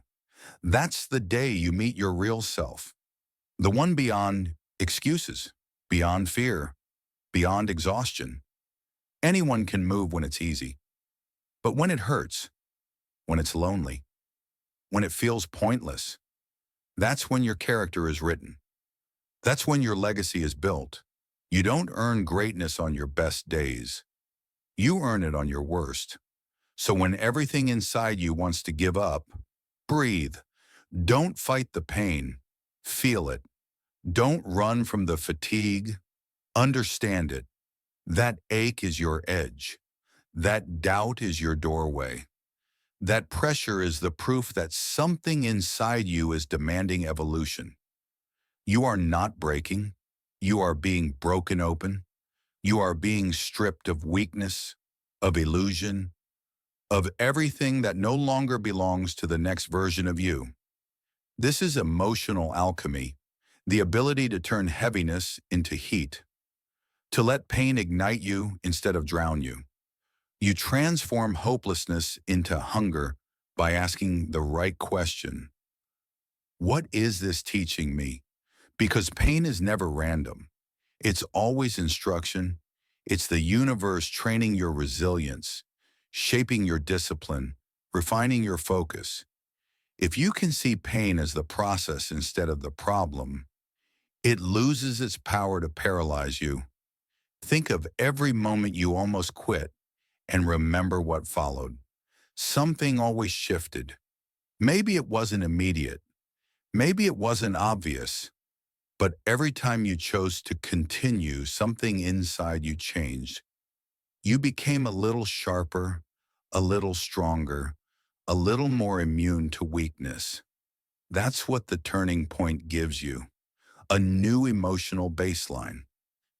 That's the day you meet your real self, the one beyond excuses, beyond fear, beyond exhaustion. Anyone can move when it's easy, but when it hurts, when it's lonely, when it feels pointless, that's when your character is written. That's when your legacy is built. You don't earn greatness on your best days. You earn it on your worst. So when everything inside you wants to give up, breathe. Don't fight the pain. Feel it. Don't run from the fatigue. Understand it. That ache is your edge. That doubt is your doorway. That pressure is the proof that something inside you is demanding evolution. You are not breaking. You are being broken open. You are being stripped of weakness, of illusion, of everything that no longer belongs to the next version of you. This is emotional alchemy, the ability to turn heaviness into heat, to let pain ignite you instead of drown you. You transform hopelessness into hunger by asking the right question. What is this teaching me? Because pain is never random. It's always instruction. It's the universe training your resilience, shaping your discipline, refining your focus. If you can see pain as the process instead of the problem, it loses its power to paralyze you. Think of every moment you almost quit and remember what followed. Something always shifted. Maybe it wasn't immediate. Maybe it wasn't obvious. But every time you chose to continue, something inside you changed. You became a little sharper, a little stronger, a little more immune to weakness. That's what the turning point gives you, a new emotional baseline.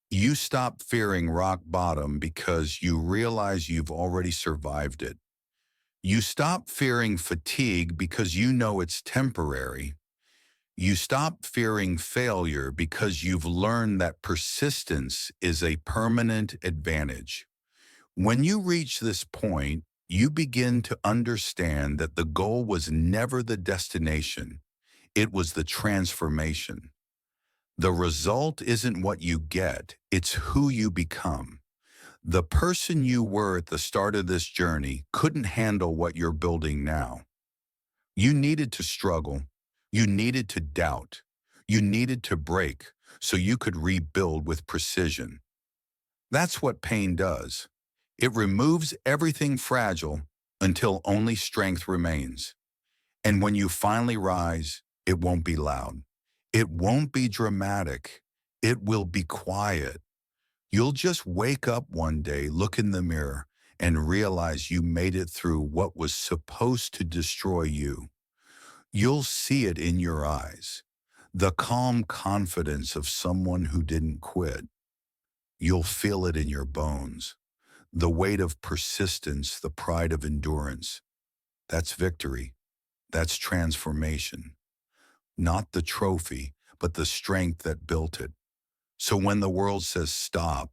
You stop fearing rock bottom because you realize you've already survived it. You stop fearing fatigue because you know it's temporary. You stop fearing failure because you've learned that persistence is a permanent advantage. When you reach this point, you begin to understand that the goal was never the destination, it was the transformation. The result isn't what you get, it's who you become. The person you were at the start of this journey couldn't handle what you're building now. You needed to struggle. You needed to doubt. You needed to break so you could rebuild with precision. That's what pain does. It removes everything fragile until only strength remains. And when you finally rise, it won't be loud. It won't be dramatic. It will be quiet. You'll just wake up one day, look in the mirror, and realize you made it through what was supposed to destroy you. You'll see it in your eyes, the calm confidence of someone who didn't quit. You'll feel it in your bones, the weight of persistence, the pride of endurance. That's victory. That's transformation. Not the trophy, but the strength that built it. So when the world says stop,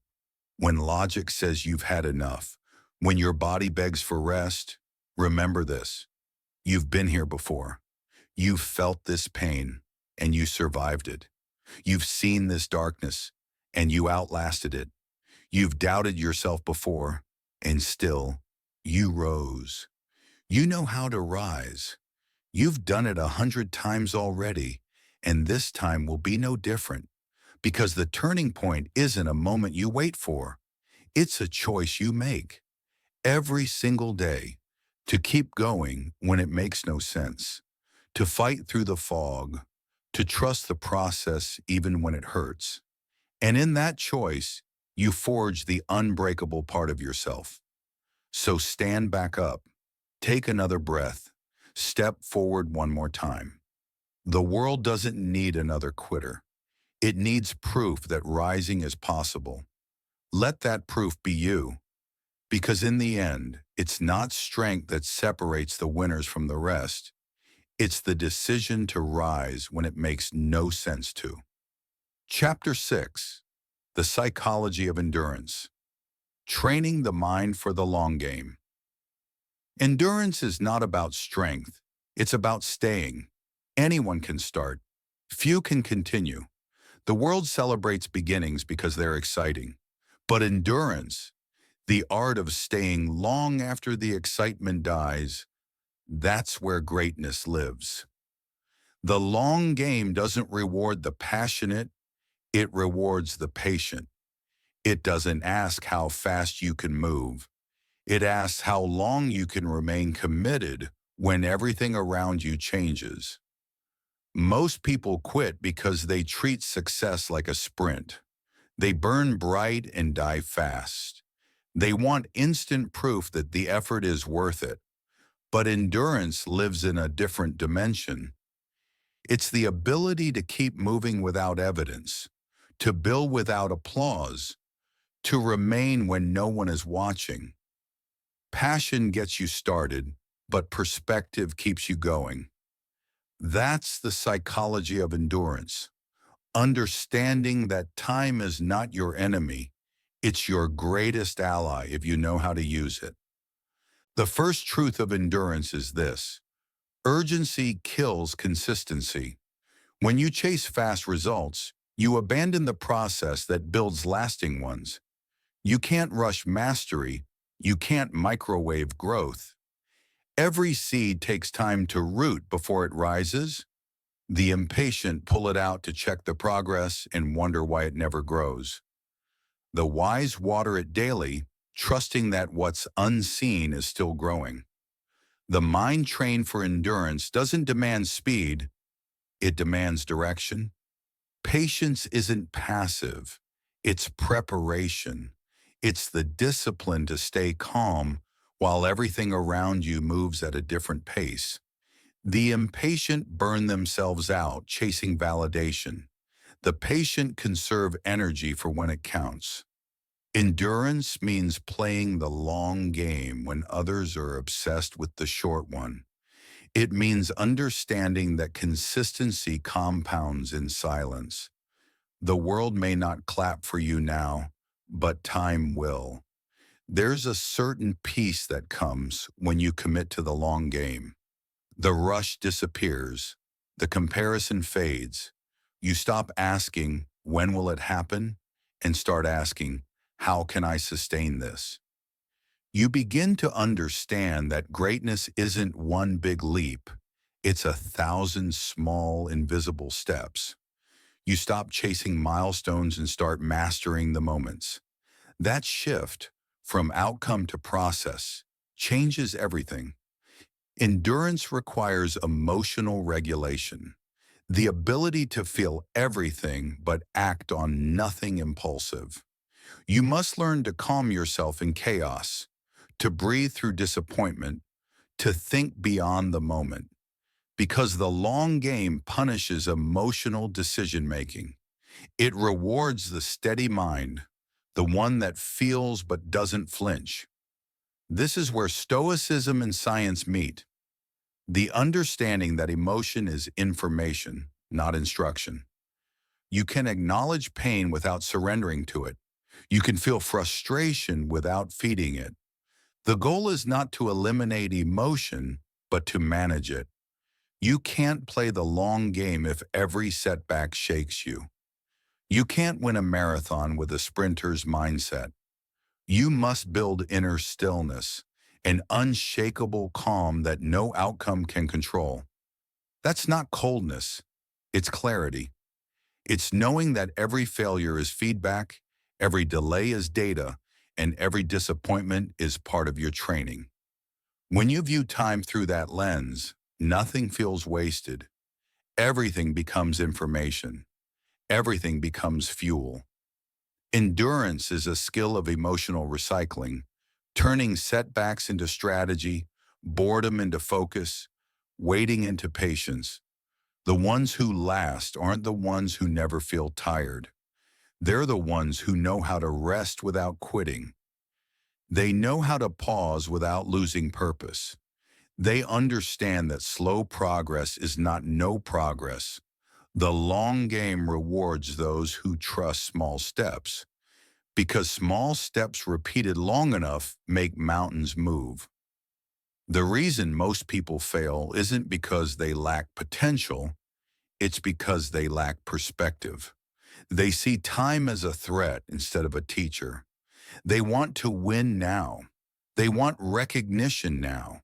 when logic says you've had enough, when your body begs for rest, remember this. You've been here before. You've felt this pain, and you survived it. You've seen this darkness, and you outlasted it. You've doubted yourself before, and still, you rose. You know how to rise. You've done it 100 times already, and this time will be no different, because the turning point isn't a moment you wait for. It's a choice you make every single day to keep going when it makes no sense, to fight through the fog, to trust the process even when it hurts. And in that choice, you forge the unbreakable part of yourself. So stand back up, take another breath, step forward one more time. The world doesn't need another quitter. It needs proof that rising is possible. Let that proof be you, because in the end, it's not strength that separates the winners from the rest. It's the decision to rise when it makes no sense to. Chapter 6. The Psychology of Endurance. Training the mind for the long game. Endurance is not about strength. It's about staying. Anyone can start. Few can continue. The world celebrates beginnings because they're exciting. But endurance, the art of staying long after the excitement dies, that's where greatness lives. The long game doesn't reward the passionate, it rewards the patient. It doesn't ask how fast you can move. It asks how long you can remain committed when everything around you changes. Most people quit because they treat success like a sprint. They burn bright and die fast. They want instant proof that the effort is worth it. But endurance lives in a different dimension. It's the ability to keep moving without evidence, to build without applause, to remain when no one is watching. Passion gets you started, but perspective keeps you going. That's the psychology of endurance. Understanding that time is not your enemy, it's your greatest ally if you know how to use it. The first truth of endurance is this: urgency kills consistency. When you chase fast results, you abandon the process that builds lasting ones. You can't rush mastery. You can't microwave growth. Every seed takes time to root before it rises. The impatient pull it out to check the progress and wonder why it never grows. The wise water it daily, trusting that what's unseen is still growing. The mind trained for endurance doesn't demand speed, it demands direction. Patience isn't passive, it's preparation. It's the discipline to stay calm while everything around you moves at a different pace. The impatient burn themselves out chasing validation. The patient conserve energy for when it counts. Endurance means playing the long game when others are obsessed with the short one. It means understanding that consistency compounds in silence. The world may not clap for you now, but time will. There's a certain peace that comes when you commit to the long game. The rush disappears. The comparison fades. You stop asking, when will it happen? And start asking, how can I sustain this? You begin to understand that greatness isn't one big leap. It's 1,000 small, invisible steps. You stop chasing milestones and start mastering the moments. That shift from outcome to process changes everything. Endurance requires emotional regulation, the ability to feel everything but act on nothing impulsive. You must learn to calm yourself in chaos, to breathe through disappointment, to think beyond the moment, because the long game punishes emotional decision-making. It rewards the steady mind, the one that feels but doesn't flinch. This is where stoicism and science meet. The understanding that emotion is information, not instruction. You can acknowledge pain without surrendering to it. You can feel frustration without feeding it. The goal is not to eliminate emotion, but to manage it. You can't play the long game if every setback shakes you. You can't win a marathon with a sprinter's mindset. You must build inner stillness, an unshakable calm that no outcome can control. That's not coldness, it's clarity. It's knowing that every failure is feedback, every delay is data, and every disappointment is part of your training. When you view time through that lens, nothing feels wasted. Everything becomes information. Everything becomes fuel. Endurance is a skill of emotional recycling, turning setbacks into strategy, boredom into focus, waiting into patience. The ones who last aren't the ones who never feel tired. They're the ones who know how to rest without quitting. They know how to pause without losing purpose. They understand that slow progress is not no progress. The long game rewards those who trust small steps, because small steps repeated long enough make mountains move. The reason most people fail isn't because they lack potential, it's because they lack perspective. They see time as a threat instead of a teacher. They want to win now. They want recognition now.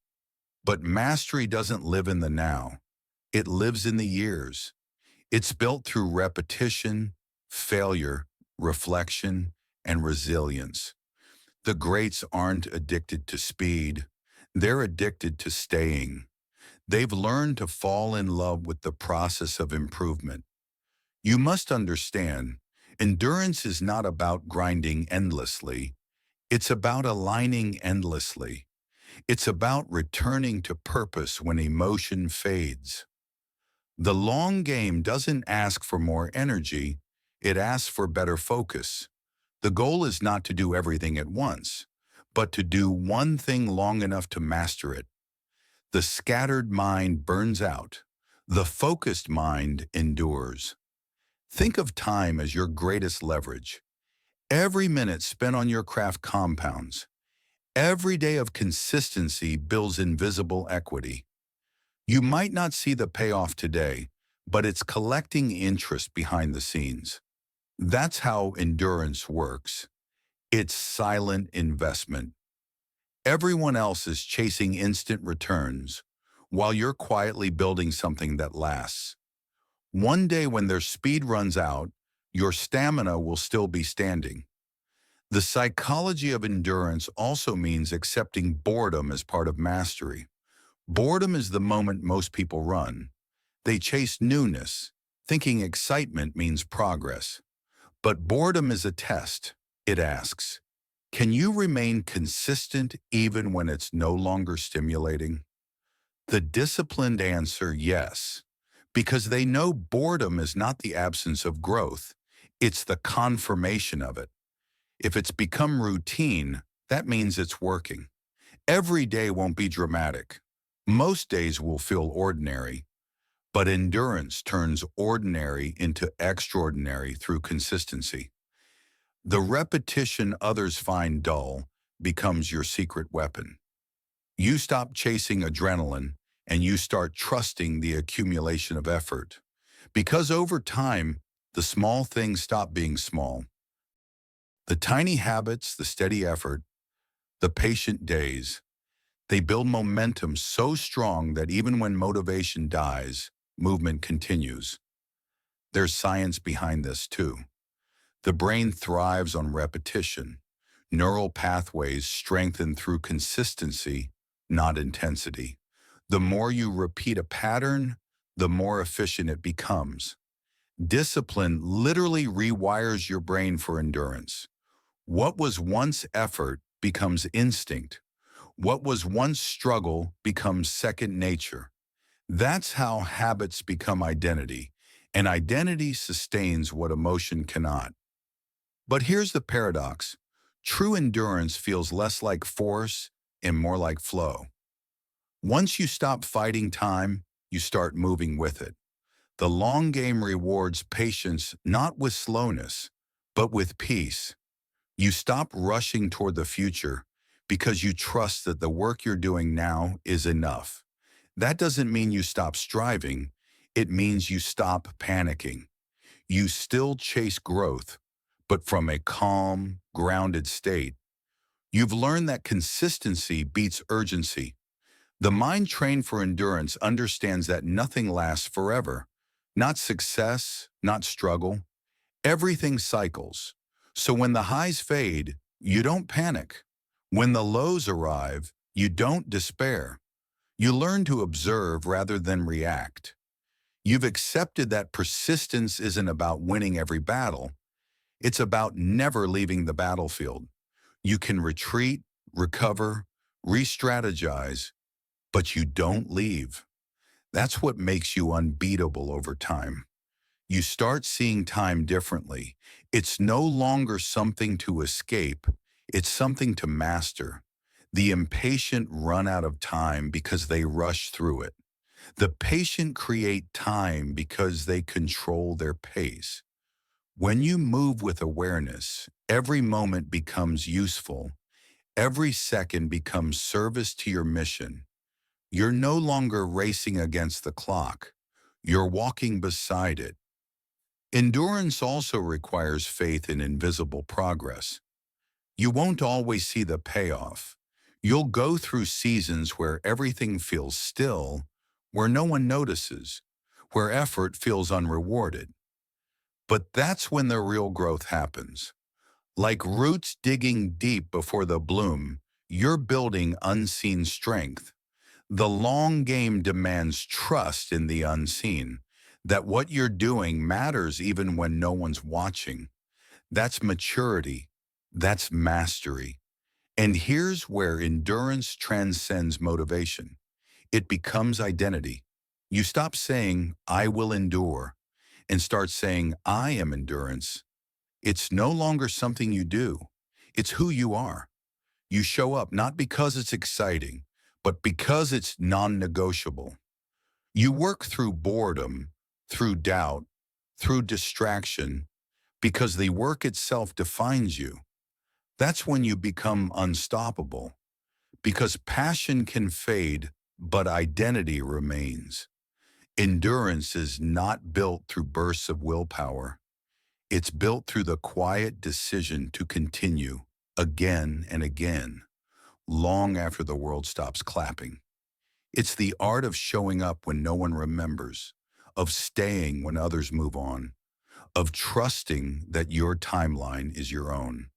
But mastery doesn't live in the now. It lives in the years. It's built through repetition, failure, reflection, and resilience. The greats aren't addicted to speed. They're addicted to staying. They've learned to fall in love with the process of improvement. You must understand, endurance is not about grinding endlessly. It's about aligning endlessly. It's about returning to purpose when emotion fades. The long game doesn't ask for more energy, it asks for better focus. The goal is not to do everything at once, but to do one thing long enough to master it. The scattered mind burns out. The focused mind endures. Think of time as your greatest leverage. Every minute spent on your craft compounds. Every day of consistency builds invisible equity. You might not see the payoff today, but it's collecting interest behind the scenes. That's how endurance works. It's silent investment. Everyone else is chasing instant returns, while you're quietly building something that lasts. One day when their speed runs out, your stamina will still be standing. The psychology of endurance also means accepting boredom as part of mastery. Boredom is the moment most people run. They chase newness, thinking excitement means progress. But boredom is a test. It asks, can you remain consistent even when it's no longer stimulating? The disciplined answer, yes, because they know boredom is not the absence of growth. It's the confirmation of it. If it's become routine, that means it's working. Every day won't be dramatic. Most days will feel ordinary, but endurance turns ordinary into extraordinary through consistency. The repetition others find dull becomes your secret weapon. You stop chasing adrenaline and you start trusting the accumulation of effort. Because over time, the small things stop being small. The tiny habits, the steady effort, the patient days, they build momentum so strong that even when motivation dies, movement continues. There's science behind this too. The brain thrives on repetition. Neural pathways strengthen through consistency, not intensity. The more you repeat a pattern, the more efficient it becomes. Discipline literally rewires your brain for endurance. What was once effort becomes instinct. What was once struggle becomes second nature. That's how habits become identity, and identity sustains what emotion cannot. But here's the paradox. True endurance feels less like force and more like flow. Once you stop fighting time, you start moving with it. The long game rewards patience not with slowness, but with peace. You stop rushing toward the future because you trust that the work you're doing now is enough. That doesn't mean you stop striving. It means you stop panicking. You still chase growth, but from a calm, grounded state. You've learned that consistency beats urgency. The mind trained for endurance understands that nothing lasts forever. Not success, not struggle. Everything cycles. So when the highs fade, you don't panic. When the lows arrive, you don't despair. You learn to observe rather than react. You've accepted that persistence isn't about winning every battle. It's about never leaving the battlefield. You can retreat, recover, re-strategize, but you don't leave. That's what makes you unbeatable over time. You start seeing time differently. It's no longer something to escape. It's something to master. The impatient run out of time because they rush through it. The patient create time because they control their pace. When you move with awareness, every moment becomes useful. Every second becomes service to your mission. You're no longer racing against the clock. You're walking beside it. Endurance also requires faith in invisible progress. You won't always see the payoff. You'll go through seasons where everything feels still, where no one notices, where effort feels unrewarded. But that's when the real growth happens. Like roots digging deep before the bloom, you're building unseen strength. The long game demands trust in the unseen, that what you're doing matters even when no one's watching. That's maturity. That's mastery. And here's where endurance transcends motivation. It becomes identity. You stop saying, I will endure, and start saying, I am endurance. It's no longer something you do. It's who you are. You show up not because it's exciting, but because it's non-negotiable. You work through boredom, through doubt, through distraction, because the work itself defines you. That's when you become unstoppable, because passion can fade, but identity remains. Endurance is not built through bursts of willpower. It's built through the quiet decision to continue again and again, long after the world stops clapping. It's the art of showing up when no one remembers, of staying when others move on, of trusting that your timeline is your own.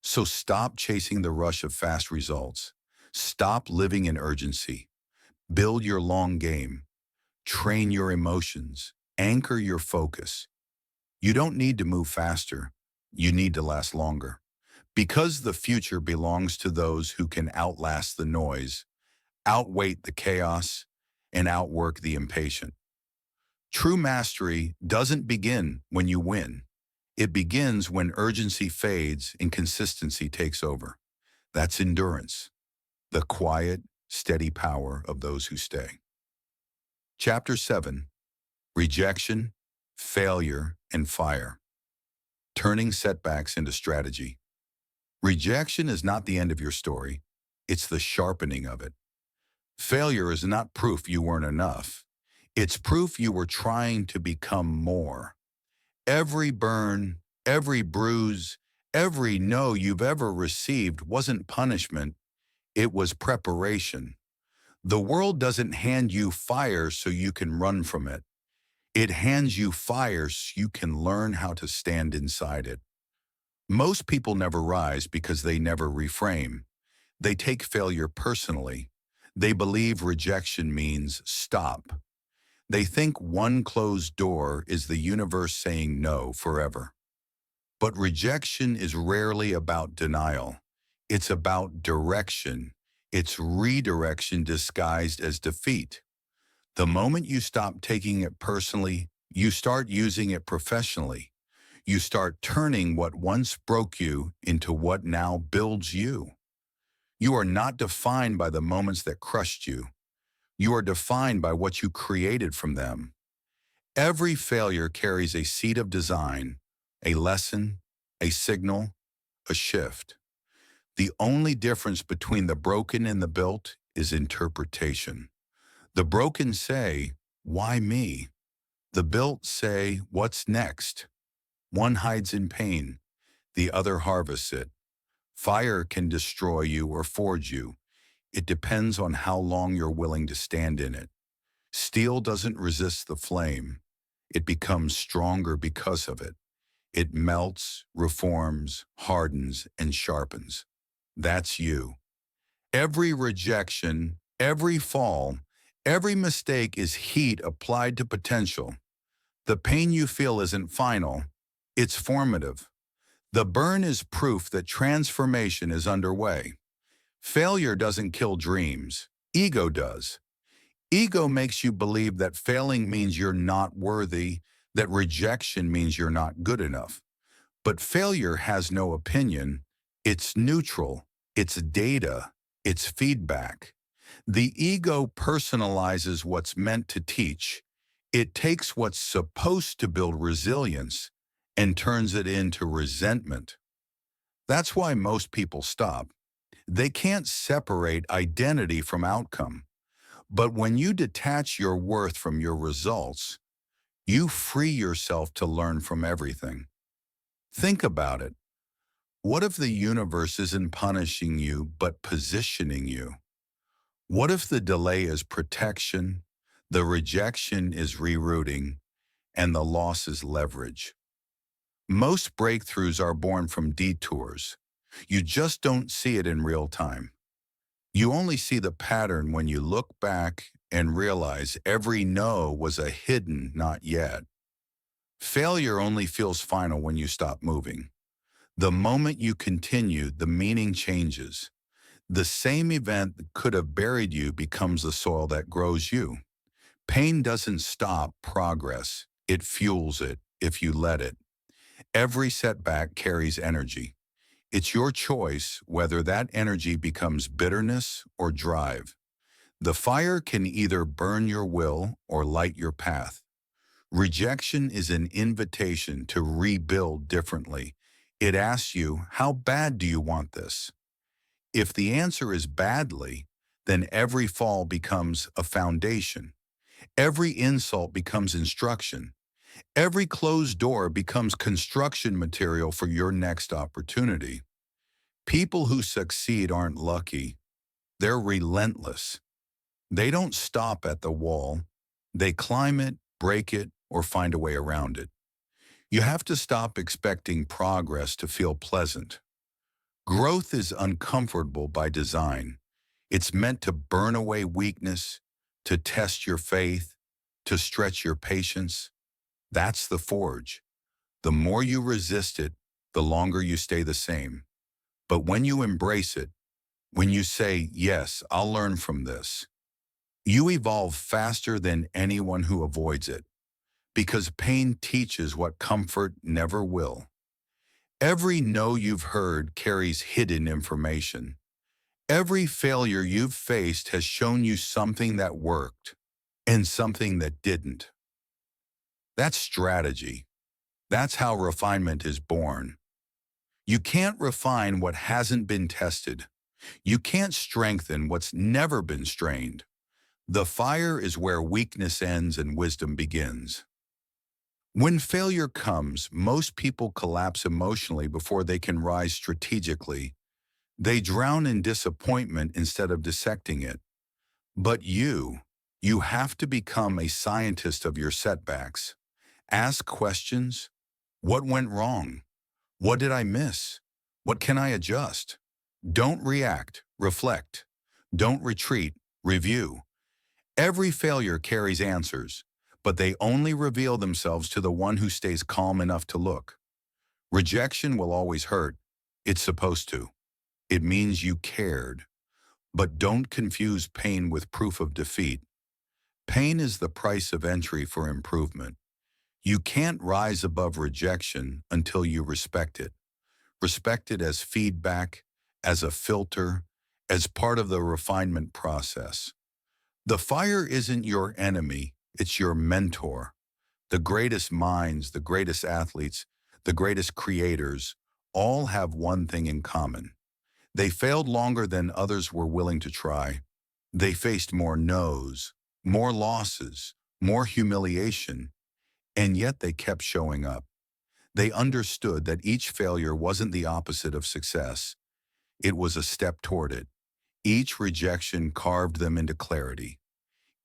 So stop chasing the rush of fast results. Stop living in urgency. Build your long game. Train your emotions. Anchor your focus. You don't need to move faster. You need to last longer. Because the future belongs to those who can outlast the noise, outwait the chaos, and outwork the impatient. True mastery doesn't begin when you win. It begins when urgency fades and consistency takes over. That's endurance, the quiet, steady power of those who stay. Chapter 7, Rejection, Failure, and Fire. Turning setbacks into strategy. Rejection is not the end of your story. It's the sharpening of it. Failure is not proof you weren't enough. It's proof you were trying to become more. Every burn, every bruise, every no you've ever received wasn't punishment. It was preparation. The world doesn't hand you fire so you can run from it. It hands you fire so you can learn how to stand inside it. Most people never rise because they never reframe. They take failure personally. They believe rejection means stop. They think one closed door is the universe saying no forever. But rejection is rarely about denial. It's about direction. It's redirection disguised as defeat. The moment you stop taking it personally, you start using it professionally. You start turning what once broke you into what now builds you. You are not defined by the moments that crushed you. You are defined by what you created from them. Every failure carries a seed of design, a lesson, a signal, a shift. The only difference between the broken and the built is interpretation. The broken say, "Why me?" The built say, "What's next?" One hides in pain, the other harvests it. Fire can destroy you or forge you. It depends on how long you're willing to stand in it. Steel doesn't resist the flame. It becomes stronger because of it. It melts, reforms, hardens, and sharpens. That's you. Every rejection, every fall, every mistake is heat applied to potential. The pain you feel isn't final. It's formative. The burn is proof that transformation is underway. Failure doesn't kill dreams. Ego does. Ego makes you believe that failing means you're not worthy, that rejection means you're not good enough. But failure has no opinion. It's neutral. It's data. It's feedback. The ego personalizes what's meant to teach. It takes what's supposed to build resilience and turns it into resentment. That's why most people stop. They can't separate identity from outcome. But when you detach your worth from your results, you free yourself to learn from everything. Think about it. What if the universe isn't punishing you but positioning you? What if the delay is protection, the rejection is rerouting, and the loss is leverage? Most breakthroughs are born from detours. You just don't see it in real time. You only see the pattern when you look back and realize every no was a hidden not yet. Failure only feels final when you stop moving. The moment you continue, the meaning changes. The same event that could have buried you becomes the soil that grows you. Pain doesn't stop progress. It fuels it if you let it. Every setback carries energy. It's your choice whether that energy becomes bitterness or drive. The fire can either burn your will or light your path. Rejection is an invitation to rebuild differently. It asks you, how bad do you want this? If the answer is badly, then every fall becomes a foundation. Every insult becomes instruction. Every closed door becomes construction material for your next opportunity. People who succeed aren't lucky. They're relentless. They don't stop at the wall. They climb it, break it, or find a way around it. You have to stop expecting progress to feel pleasant. Growth is uncomfortable by design. It's meant to burn away weakness, to test your faith, to stretch your patience. That's the forge. The more you resist it, the longer you stay the same. But when you embrace it, when you say, yes, I'll learn from this, you evolve faster than anyone who avoids it, because pain teaches what comfort never will. Every no you've heard carries hidden information. Every failure you've faced has shown you something that worked and something that didn't. That's strategy. That's how refinement is born. You can't refine what hasn't been tested. You can't strengthen what's never been strained. The fire is where weakness ends and wisdom begins. When failure comes, most people collapse emotionally before they can rise strategically. They drown in disappointment instead of dissecting it. But you have to become a scientist of your setbacks. Ask questions. What went wrong? What did I miss? What can I adjust? Don't react, reflect. Don't retreat, review. Every failure carries answers, but they only reveal themselves to the one who stays calm enough to look. Rejection will always hurt. It's supposed to. It means you cared. But don't confuse pain with proof of defeat. Pain is the price of entry for improvement. You can't rise above rejection until you respect it. Respect it as feedback, as a filter, as part of the refinement process. The fire isn't your enemy, it's your mentor. The greatest minds, the greatest athletes, the greatest creators all have one thing in common. They failed longer than others were willing to try. They faced more no's, more losses, more humiliation, and yet they kept showing up. They understood that each failure wasn't the opposite of success. It was a step toward it. Each rejection carved them into clarity.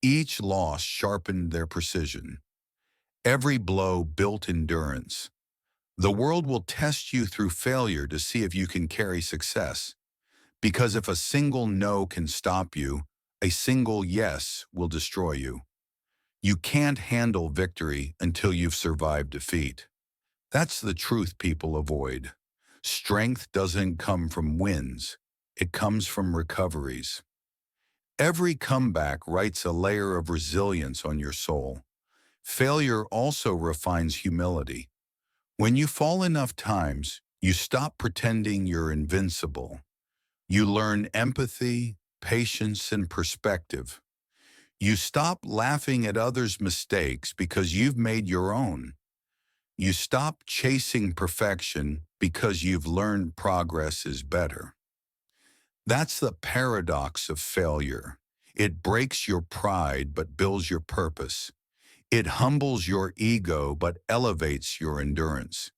Each loss sharpened their precision. Every blow built endurance. The world will test you through failure to see if you can carry success. Because if a single no can stop you, a single yes will destroy you. You can't handle victory until you've survived defeat. That's the truth people avoid. Strength doesn't come from wins. It comes from recoveries. Every comeback writes a layer of resilience on your soul. Failure also refines humility. When you fall enough times, you stop pretending you're invincible. You learn empathy, patience, and perspective. You stop laughing at others' mistakes because you've made your own. You stop chasing perfection because you've learned progress is better. That's the paradox of failure. It breaks your pride but builds your purpose. It humbles your ego but elevates your endurance.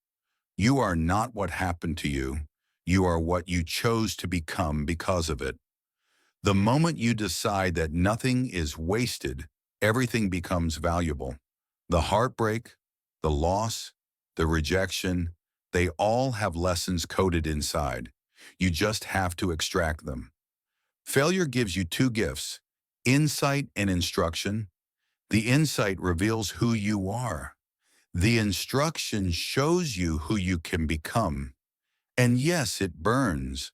You are not what happened to you. You are what you chose to become because of it. The moment you decide that nothing is wasted, everything becomes valuable. The heartbreak, the loss, the rejection, they all have lessons coded inside. You just have to extract them. Failure gives you two gifts, insight and instruction. The insight reveals who you are. The instruction shows you who you can become. And yes, it burns,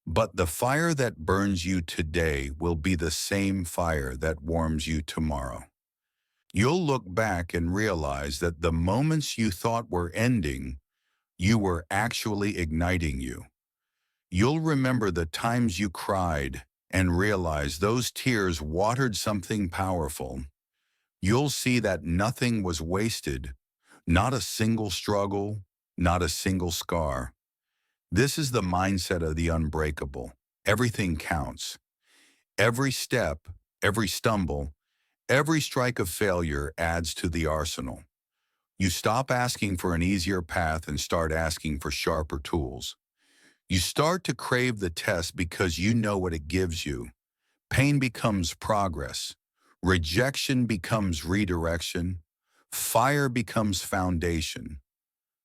but the fire that burns you today will be the same fire that warms you tomorrow. You'll look back and realize that the moments you thought were ending, you were actually igniting you. You'll remember the times you cried and realize those tears watered something powerful. You'll see that nothing was wasted, not a single struggle, not a single scar. This is the mindset of the unbreakable. Everything counts. Every step, every stumble, Every strike of failure adds to the arsenal. You stop asking for an easier path and start asking for sharper tools. You start to crave the test because you know what it gives you. Pain becomes progress. Rejection becomes redirection. Fire becomes foundation.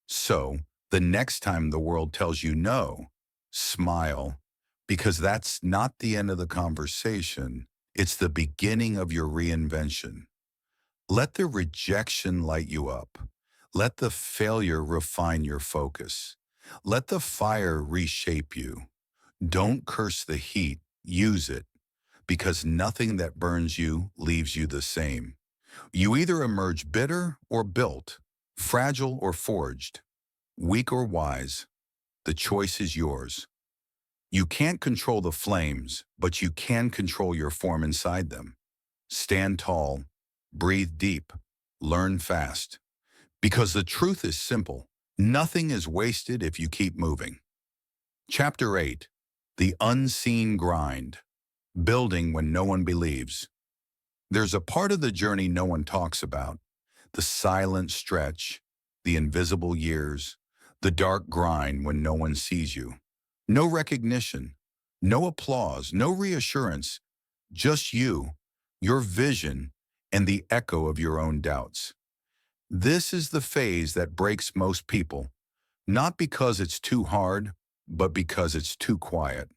So, the next time the world tells you no, smile, because that's not the end of the conversation. It's the beginning of your reinvention. Let the rejection light you up. Let the failure refine your focus. Let the fire reshape you. Don't curse the heat, use it, because nothing that burns you leaves you the same. You either emerge bitter or built, fragile or forged, weak or wise. The choice is yours. You can't control the flames, but you can control your form inside them. Stand tall, breathe deep, learn fast. Because the truth is simple. Nothing is wasted if you keep moving. Chapter 8. The Unseen Grind. Building when no one believes. There's a part of the journey no one talks about. The silent stretch, the invisible years, the dark grind when no one sees you. No recognition, no applause, no reassurance, just you, your vision, and the echo of your own doubts. This is the phase that breaks most people, not because it's too hard, but because it's too quiet.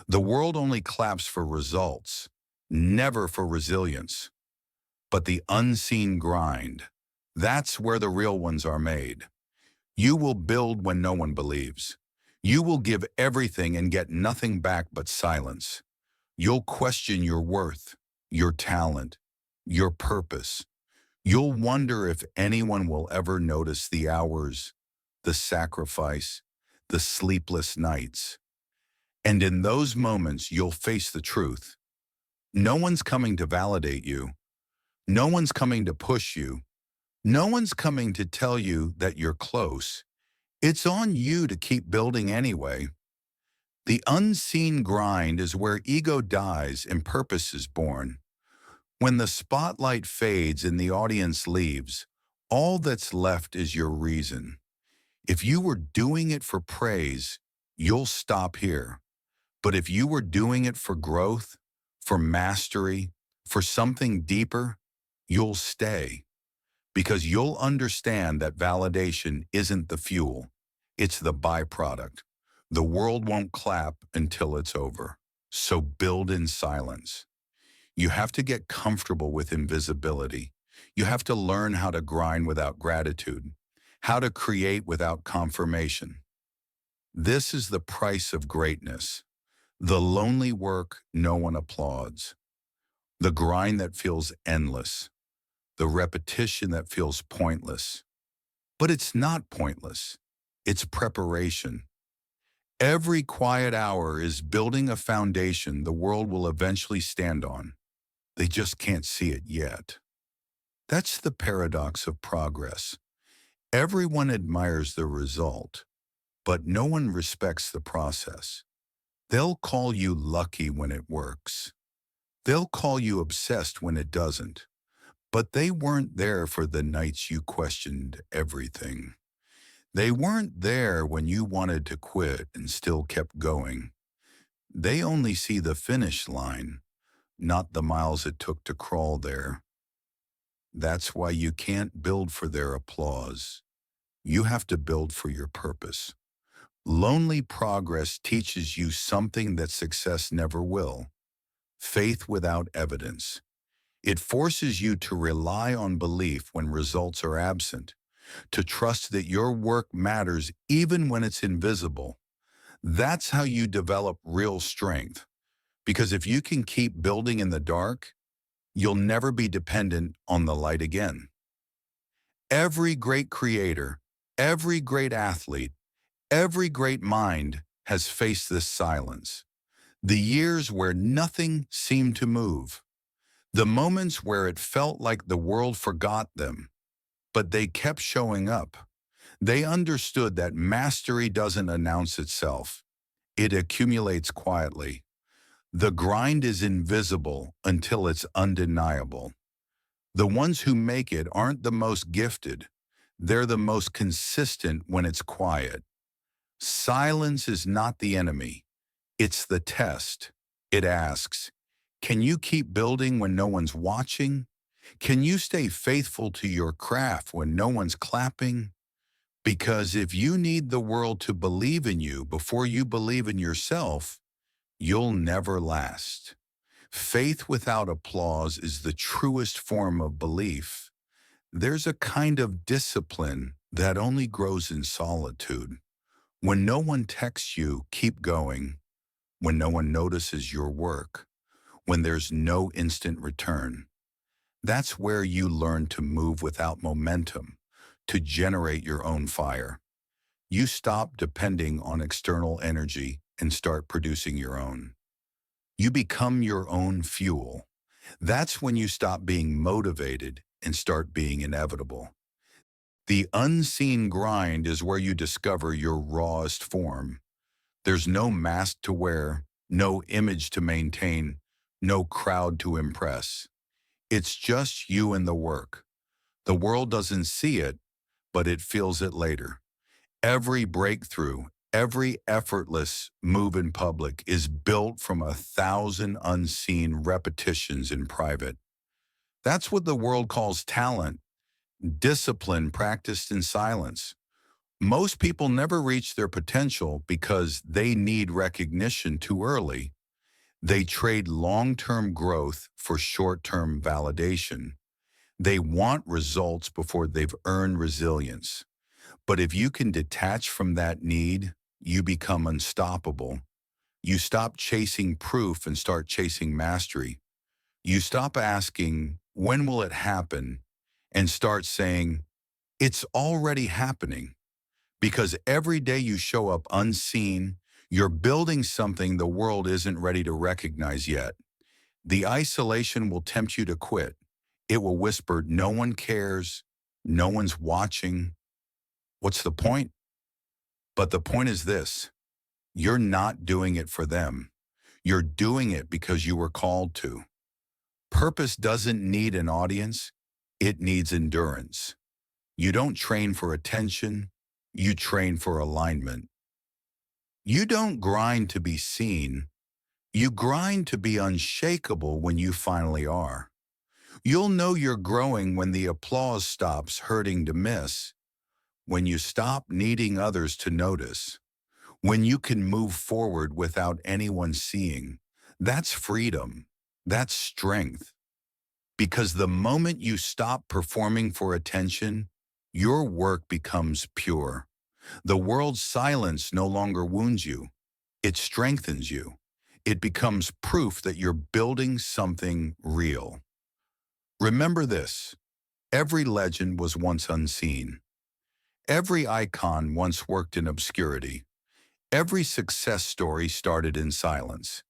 The world only claps for results, never for resilience. But the unseen grind, that's where the real ones are made. You will build when no one believes. You will give everything and get nothing back but silence. You'll question your worth, your talent, your purpose. You'll wonder if anyone will ever notice the hours, the sacrifice, the sleepless nights. And in those moments, you'll face the truth. No one's coming to validate you. No one's coming to push you. No one's coming to tell you that you're close. It's on you to keep building anyway. The unseen grind is where ego dies and purpose is born. When the spotlight fades and the audience leaves, all that's left is your reason. If you were doing it for praise, you'll stop here. But if you were doing it for growth, for mastery, for something deeper, you'll stay. Because you'll understand that validation isn't the fuel, it's the byproduct. The world won't clap until it's over. So build in silence. You have to get comfortable with invisibility. You have to learn how to grind without gratitude, how to create without confirmation. This is the price of greatness. The lonely work no one applauds. The grind that feels endless. The repetition that feels pointless. But it's not pointless. It's preparation. Every quiet hour is building a foundation the world will eventually stand on. They just can't see it yet. That's the paradox of progress. Everyone admires the result, but no one respects the process. They'll call you lucky when it works. They'll call you obsessed when it doesn't. But they weren't there for the nights you questioned everything. They weren't there when you wanted to quit and still kept going. They only see the finish line, not the miles it took to crawl there. That's why you can't build for their applause. You have to build for your purpose. Lonely progress teaches you something that success never will. Faith without evidence. It forces you to rely on belief when results are absent, to trust that your work matters even when it's invisible. That's how you develop real strength. Because if you can keep building in the dark, you'll never be dependent on the light again. Every great creator, every great athlete, every great mind has faced this silence. The years where nothing seemed to move. The moments where it felt like the world forgot them. But they kept showing up. They understood that mastery doesn't announce itself. It accumulates quietly. The grind is invisible until it's undeniable. The ones who make it aren't the most gifted. They're the most consistent when it's quiet. Silence is not the enemy. It's the test. It asks, can you keep building when no one's watching? Can you stay faithful to your craft when no one's clapping? Because if you need the world to believe in you before you believe in yourself, you'll never last. Faith without applause is the truest form of belief. There's a kind of discipline that only grows in solitude. When no one texts you, keep going. When no one notices your work. When there's no instant return. That's where you learn to move without momentum, to generate your own fire. You stop depending on external energy and start producing your own. You become your own fuel. That's when you stop being motivated and start being inevitable. The unseen grind is where you discover your rawest form. There's no mask to wear, no image to maintain, no crowd to impress. It's just you and the work. The world doesn't see it, but it feels it later. Every breakthrough, every effortless move in public is built from 1,000 unseen repetitions in private. That's what the world calls talent, discipline practiced in silence. Most people never reach their potential because they need recognition too early. They trade long-term growth for short-term validation. They want results before they've earned resilience. But if you can detach from that need, you become unstoppable. You stop chasing proof and start chasing mastery. You stop asking, when will it happen? And start saying, it's already happening. Because every day you show up unseen, you're building something the world isn't ready to recognize yet. The isolation will tempt you to quit. It will whisper, no one cares, no one's watching. What's the point? But the point is this, you're not doing it for them. You're doing it because you were called to. Purpose doesn't need an audience, it needs endurance. You don't train for attention, you train for alignment. You don't grind to be seen, you grind to be unshakable when you finally are. You'll know you're growing when the applause stops hurting to miss, when you stop needing others to notice, when you can move forward without anyone seeing. That's freedom. That's strength. Because the moment you stop performing for attention, your work becomes pure. The world's silence no longer wounds you. It strengthens you. It becomes proof that you're building something real. Remember this, every legend was once unseen. Every icon once worked in obscurity. Every success story started in silence.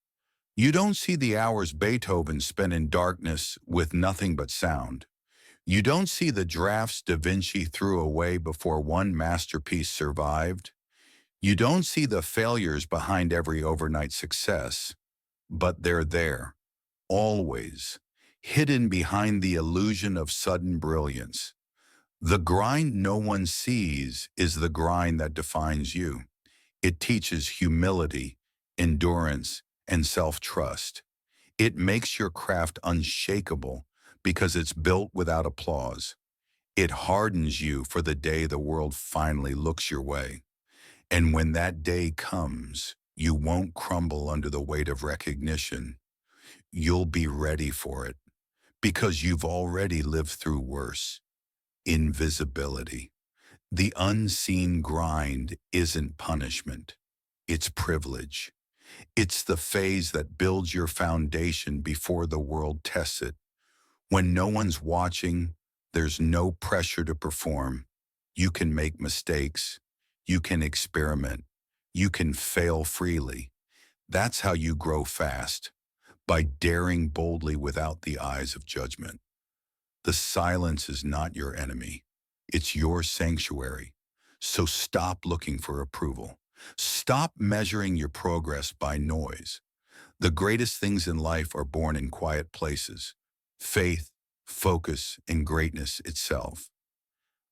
You don't see the hours Beethoven spent in darkness with nothing but sound. You don't see the drafts Da Vinci threw away before one masterpiece survived. You don't see the failures behind every overnight success. But they're there, always, hidden behind the illusion of sudden brilliance. The grind no one sees is the grind that defines you. It teaches humility, endurance, and self-trust. It makes your craft unshakable because it's built without applause. It hardens you for the day the world finally looks your way. And when that day comes, you won't crumble under the weight of recognition. You'll be ready for it because you've already lived through worse. Invisibility. The unseen grind isn't punishment. It's privilege. It's the phase that builds your foundation before the world tests it. When no one's watching, there's no pressure to perform. You can make mistakes. You can experiment. You can fail freely. That's how you grow fast, by daring boldly without the eyes of judgment. The silence is not your enemy. It's your sanctuary. So stop looking for approval. Stop measuring your progress by noise. The greatest things in life are born in quiet places. Faith, focus, and greatness itself.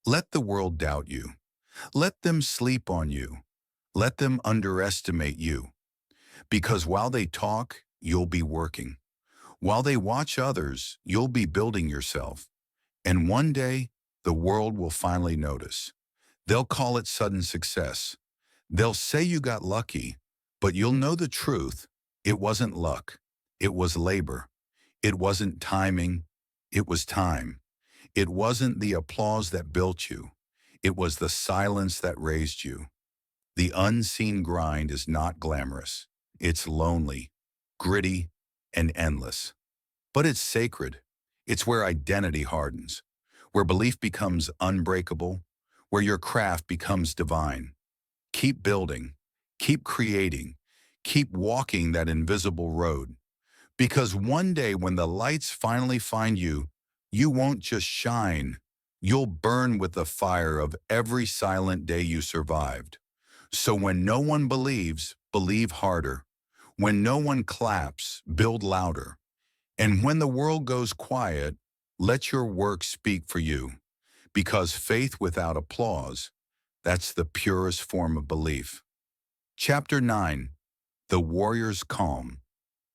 Let the world doubt you. Let them sleep on you. Let them underestimate you. Because while they talk, you'll be working. While they watch others, you'll be building yourself. And one day, the world will finally notice. They'll call it sudden success. They'll say you got lucky, but you'll know the truth. It wasn't luck. It was labor. It wasn't timing. It was time. It wasn't the applause that built you. It was the silence that raised you. The unseen grind is not glamorous. It's lonely, gritty, and endless. But it's sacred. It's where identity hardens, where belief becomes unbreakable, where your craft becomes divine. Keep building, keep creating, keep walking that invisible road. Because one day when the lights finally find you, you won't just shine. You'll burn with the fire of every silent day you survived. So when no one believes, believe harder. When no one claps, build louder. And when the world goes quiet, let your work speak for you. Because faith without applause, that's the purest form of belief. Chapter 9, The Warrior's Calm.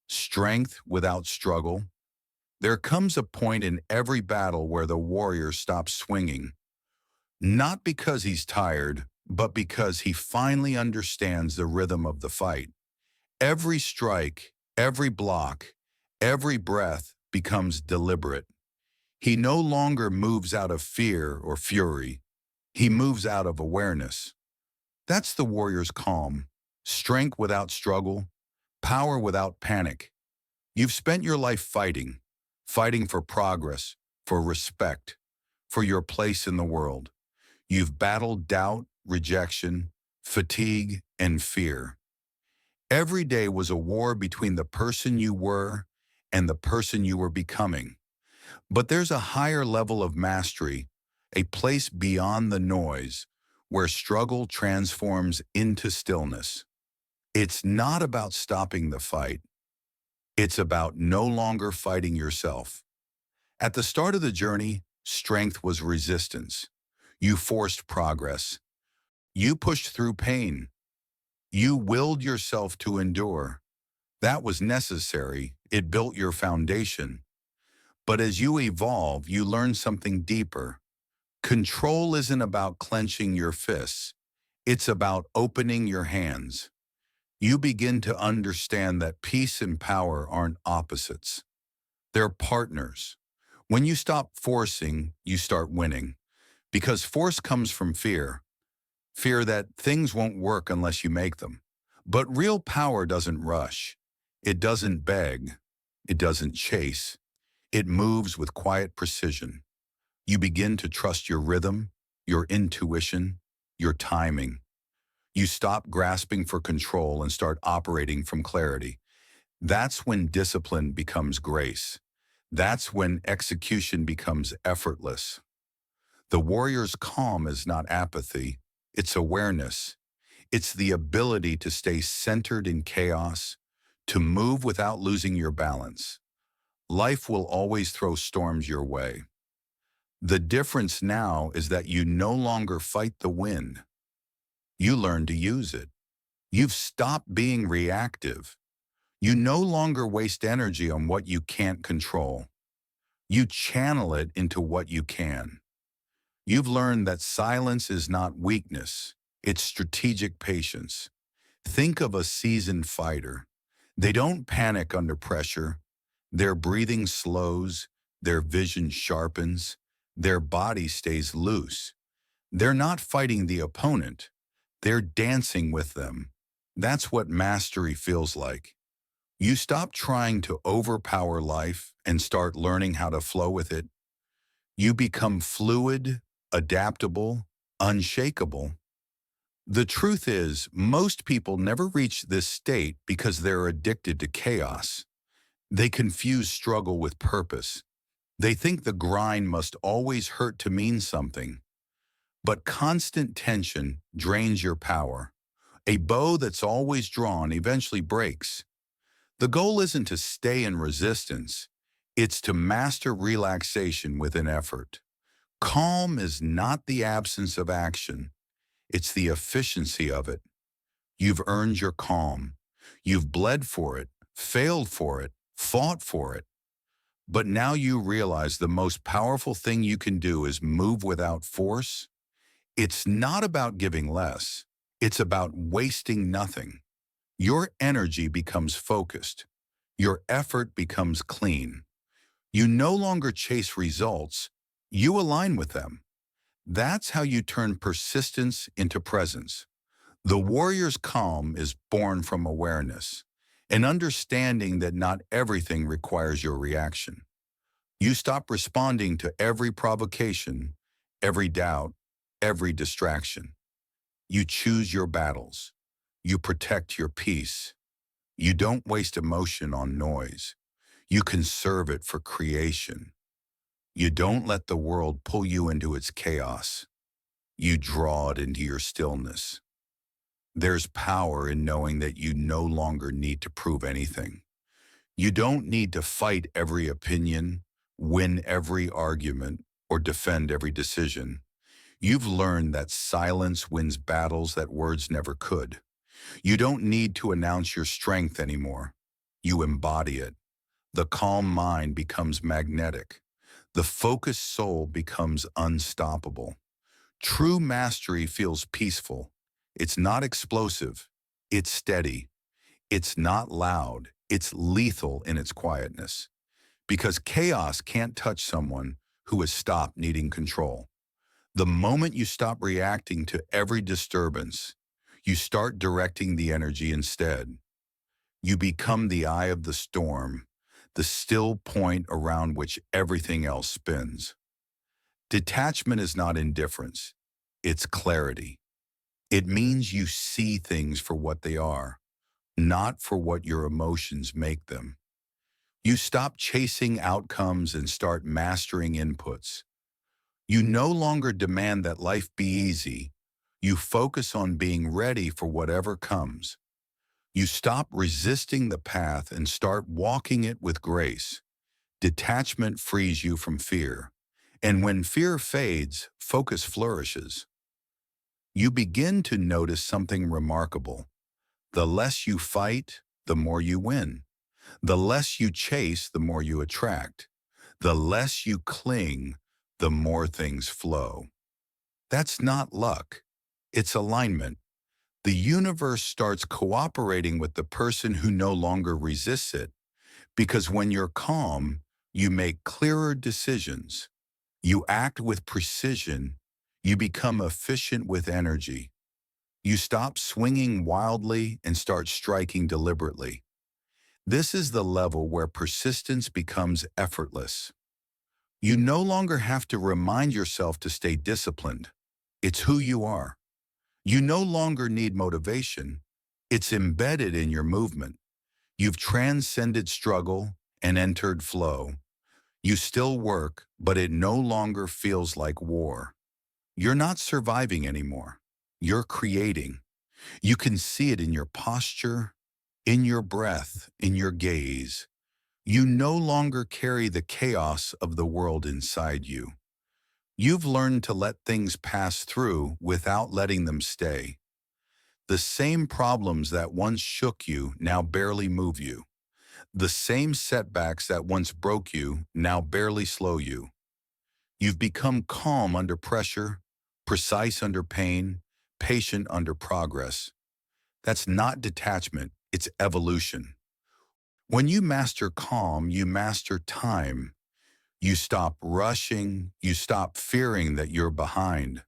Strength without struggle. There comes a point in every battle where the warrior stops swinging. Not because he's tired, but because he finally understands the rhythm of the fight. Every strike, every block, every breath becomes deliberate. He no longer moves out of fear or fury. He moves out of awareness. That's the warrior's calm. Strength without struggle, power without panic. You've spent your life fighting, fighting for progress, for respect, for your place in the world. You've battled doubt, rejection, fatigue, and fear. Every day was a war between the person you were and the person you were becoming. But there's a higher level of mastery, a place beyond the noise, where struggle transforms into stillness. It's not about stopping the fight. It's about no longer fighting yourself. At the start of the journey, strength was resistance. You forced progress. You pushed through pain. You willed yourself to endure. That was necessary. It built your foundation. But as you evolve, you learn something deeper. Control isn't about clenching your fists. It's about opening your hands. You begin to understand that peace and power aren't opposites. They're partners. When you stop forcing, you start winning. Because force comes from fear. Fear that things won't work unless you make them. But real power doesn't rush. It doesn't beg. It doesn't chase. It moves with quiet precision. You begin to trust your rhythm, your intuition, your timing. You stop grasping for control and start operating from clarity. That's when discipline becomes grace. That's when execution becomes effortless. The warrior's calm is not apathy, it's awareness. It's the ability to stay centered in chaos, to move without losing your balance. Life will always throw storms your way. The difference now is that you no longer fight the wind. You learn to use it. You've stopped being reactive. You no longer waste energy on what you can't control. You channel it into what you can. You've learned that silence is not weakness, it's strategic patience. Think of a seasoned fighter. They don't panic under pressure. Their breathing slows, their vision sharpens, their body stays loose. They're not fighting the opponent. They're dancing with them. That's what mastery feels like. You stop trying to overpower life and start learning how to flow with it. You become fluid, adaptable, unshakable. The truth is, most people never reach this state because they're addicted to chaos. They confuse struggle with purpose. They think the grind must always hurt to mean something. But constant tension drains your power. A bow that's always drawn eventually breaks. The goal isn't to stay in resistance. It's to master relaxation with an effort. Calm is not the absence of action, it's the efficiency of it. You've earned your calm. You've bled for it, failed for it, fought for it. But now you realize the most powerful thing you can do is move without force. It's not about giving less. It's about wasting nothing. Your energy becomes focused. Your effort becomes clean. You no longer chase results. You align with them. That's how you turn persistence into presence. The warrior's calm is born from awareness, an understanding that not everything requires your reaction. You stop responding to every provocation, every doubt, every distraction. You choose your battles. You protect your peace. You don't waste emotion on noise. You conserve it for creation. You don't let the world pull you into its chaos. You draw it into your stillness. There's power in knowing that you no longer need to prove anything. You don't need to fight every opinion, win every argument, or defend every decision. You've learned that silence wins battles that words never could. You don't need to announce your strength anymore. You embody it. The calm mind becomes magnetic. The focused soul becomes unstoppable. True mastery feels peaceful. It's not explosive. It's steady. It's not loud. It's lethal in its quietness. Because chaos can't touch someone who has stopped needing control. The moment you stop reacting to every disturbance, you start directing the energy instead. You become the eye of the storm, the still point around which everything else spins. Detachment is not indifference. It's clarity. It means you see things for what they are, not for what your emotions make them. You stop chasing outcomes and start mastering inputs. You no longer demand that life be easy. You focus on being ready for whatever comes. You stop resisting the path and start walking it with grace. Detachment frees you from fear. And when fear fades, focus flourishes. You begin to notice something remarkable. The less you fight, the more you win. The less you chase, the more you attract. The less you cling, the more things flow. That's not luck. It's alignment. The universe starts cooperating with the person who no longer resists it, because when you're calm, you make clearer decisions. You act with precision. You become efficient with energy. You stop swinging wildly and start striking deliberately. This is the level where persistence becomes effortless. You no longer have to remind yourself to stay disciplined. It's who you are. You no longer need motivation. It's embedded in your movement. You've transcended struggle and entered flow. You still work, but it no longer feels like war. You're not surviving anymore. You're creating. You can see it in your posture, in your breath, in your gaze. You no longer carry the chaos of the world inside you. You've learned to let things pass through without letting them stay. The same problems that once shook you now barely move you. The same setbacks that once broke you now barely slow you. You've become calm under pressure, precise under pain, patient under progress. That's not detachment, it's evolution. When you master calm, you master time. You stop rushing, you stop fearing that you're behind.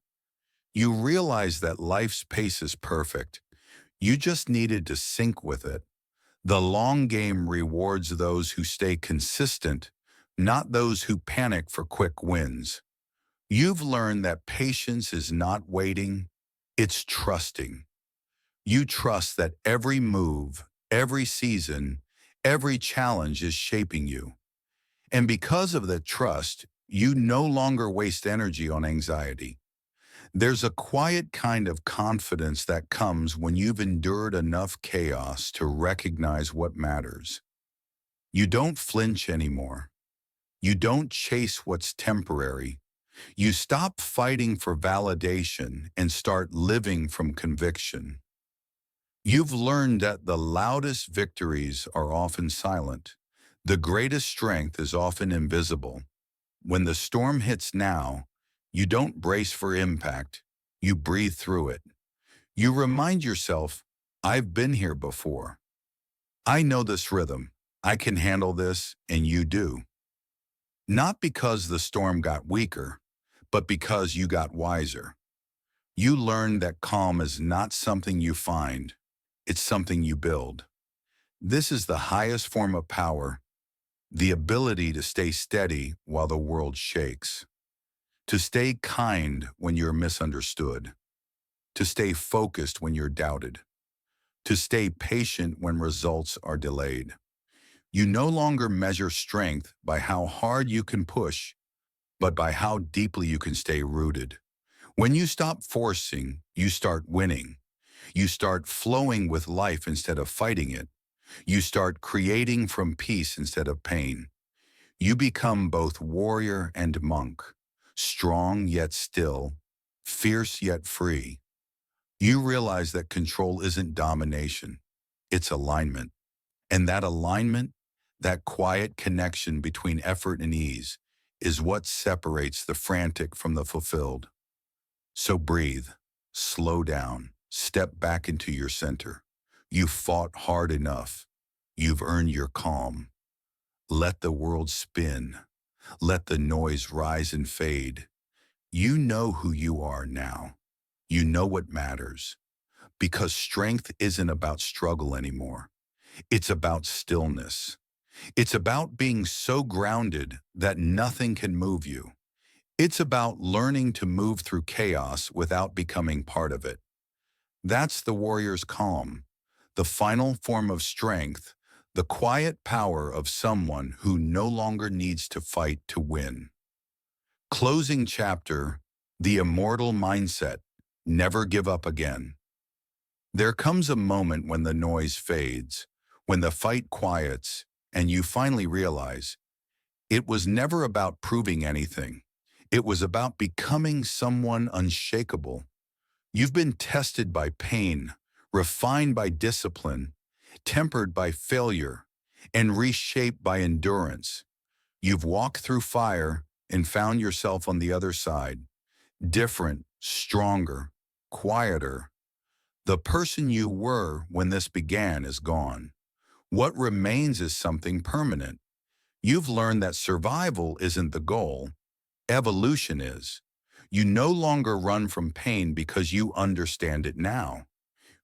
You realize that life's pace is perfect. You just needed to sync with it. The long game rewards those who stay consistent, not those who panic for quick wins. You've learned that patience is not waiting, it's trusting. You trust that every move, every season, every challenge is shaping you. And because of that trust, you no longer waste energy on anxiety. There's a quiet kind of confidence that comes when you've endured enough chaos to recognize what matters. You don't flinch anymore. You don't chase what's temporary. You stop fighting for validation and start living from conviction. You've learned that the loudest victories are often silent. The greatest strength is often invisible. When the storm hits now, you don't brace for impact. You breathe through it. You remind yourself, I've been here before. I know this rhythm. I can handle this, and you do. Not because the storm got weaker, but because you got wiser. You learned that calm is not something you find, it's something you build. This is the highest form of power, the ability to stay steady while the world shakes, to stay kind when you're misunderstood, to stay focused when you're doubted, to stay patient when results are delayed. You no longer measure strength by how hard you can push, but by how deeply you can stay rooted. When you stop forcing, you start winning. You start flowing with life instead of fighting it. You start creating from peace instead of pain. You become both warrior and monk, strong yet still, fierce yet free. You realize that control isn't domination, it's alignment. And that alignment, that quiet connection between effort and ease, is what separates the frantic from the fulfilled. So breathe, slow down, step back into your center. You've fought hard enough. You've earned your calm. Let the world spin. Let the noise rise and fade. You know who you are now. You know what matters. Because strength isn't about struggle anymore. It's about stillness. It's about being so grounded that nothing can move you. It's about learning to move through chaos without becoming part of it. That's the warrior's calm, the final form of strength, the quiet power of someone who no longer needs to fight to win. Closing chapter, the immortal mindset, never give up again. There comes a moment when the noise fades, when the fight quiets, and you finally realize it was never about proving anything. It was about becoming someone unshakable. You've been tested by pain, refined by discipline, tempered by failure, and reshaped by endurance. You've walked through fire and found yourself on the other side, different, stronger, quieter. The person you were when this began is gone. What remains is something permanent. You've learned that survival isn't the goal, evolution is. You no longer run from pain because you understand it now.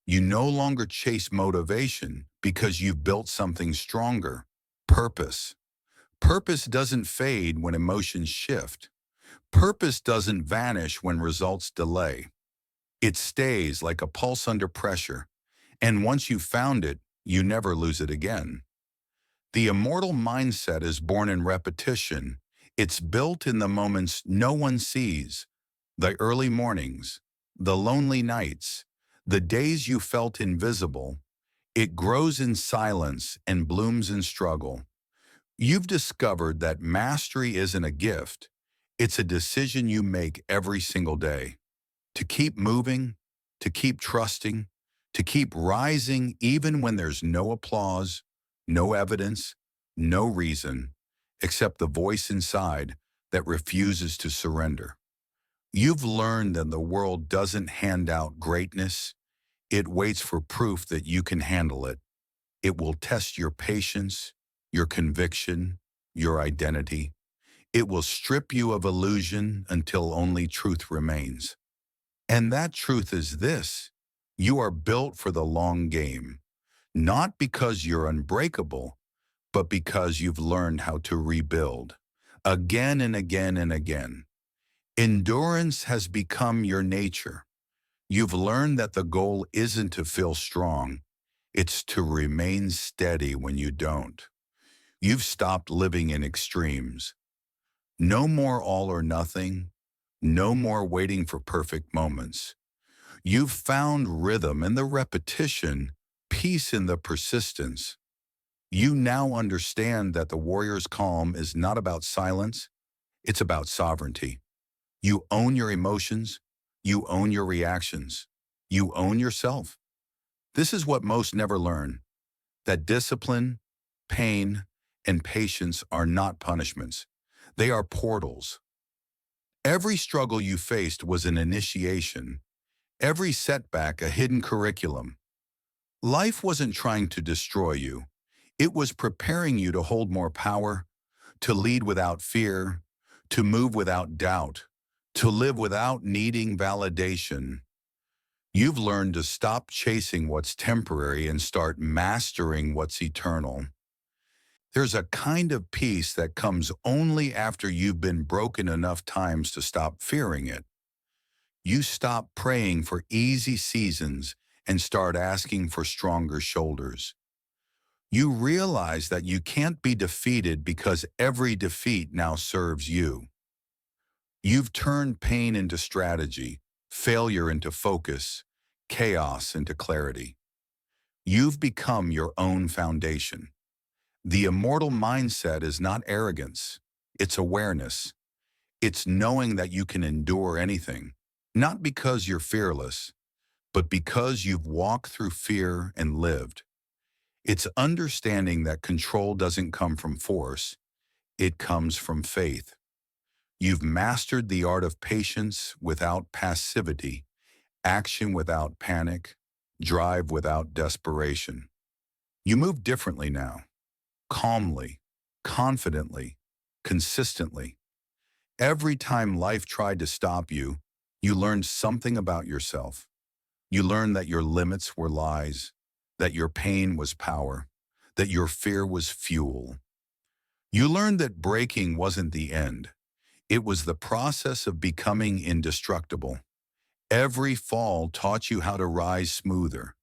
You no longer chase motivation because you've built something stronger, purpose. Purpose doesn't fade when emotions shift. Purpose doesn't vanish when results delay. It stays like a pulse under pressure, and once you've found it, you never lose it again. The immortal mindset is born in repetition. It's built in the moments no one sees, the early mornings, the lonely nights, the days you felt invisible. It grows in silence and blooms in struggle. You've discovered that mastery isn't a gift. It's a decision you make every single day. To keep moving, to keep trusting, to keep rising even when there's no applause, no evidence, no reason, except the voice inside that refuses to surrender. You've learned that the world doesn't hand out greatness. It waits for proof that you can handle it. It will test your patience, your conviction, your identity. It will strip you of illusion until only truth remains. And that truth is this: you are built for the long game, not because you're unbreakable, but because you've learned how to rebuild again and again and again. Endurance has become your nature. You've learned that the goal isn't to feel strong, it's to remain steady when you don't. You've stopped living in extremes. No more all or nothing, no more waiting for perfect moments. You've found rhythm in the repetition, peace in the persistence. You now understand that the warrior's calm is not about silence, it's about sovereignty. You own your emotions, you own your reactions, you own yourself. This is what most never learn, that discipline, pain, and patience are not punishments. They are portals. Every struggle you faced was an initiation, every setback a hidden curriculum. Life wasn't trying to destroy you. It was preparing you to hold more power, to lead without fear, to move without doubt, to live without needing validation. You've learned to stop chasing what's temporary and start mastering what's eternal. There's a kind of peace that comes only after you've been broken enough times to stop fearing it. You stop praying for easy seasons and start asking for stronger shoulders. You realize that you can't be defeated because every defeat now serves you. You've turned pain into strategy, failure into focus, chaos into clarity. You've become your own foundation. The immortal mindset is not arrogance, it's awareness. It's knowing that you can endure anything, not because you're fearless, but because you've walked through fear and lived. It's understanding that control doesn't come from force, it comes from faith. You've mastered the art of patience without passivity, action without panic, drive without desperation. You move differently now, calmly, confidently, consistently. Every time life tried to stop you, you learned something about yourself. You learned that your limits were lies, that your pain was power, that your fear was fuel. You learned that breaking wasn't the end. It was the process of becoming indestructible. Every fall taught you how to rise smoother.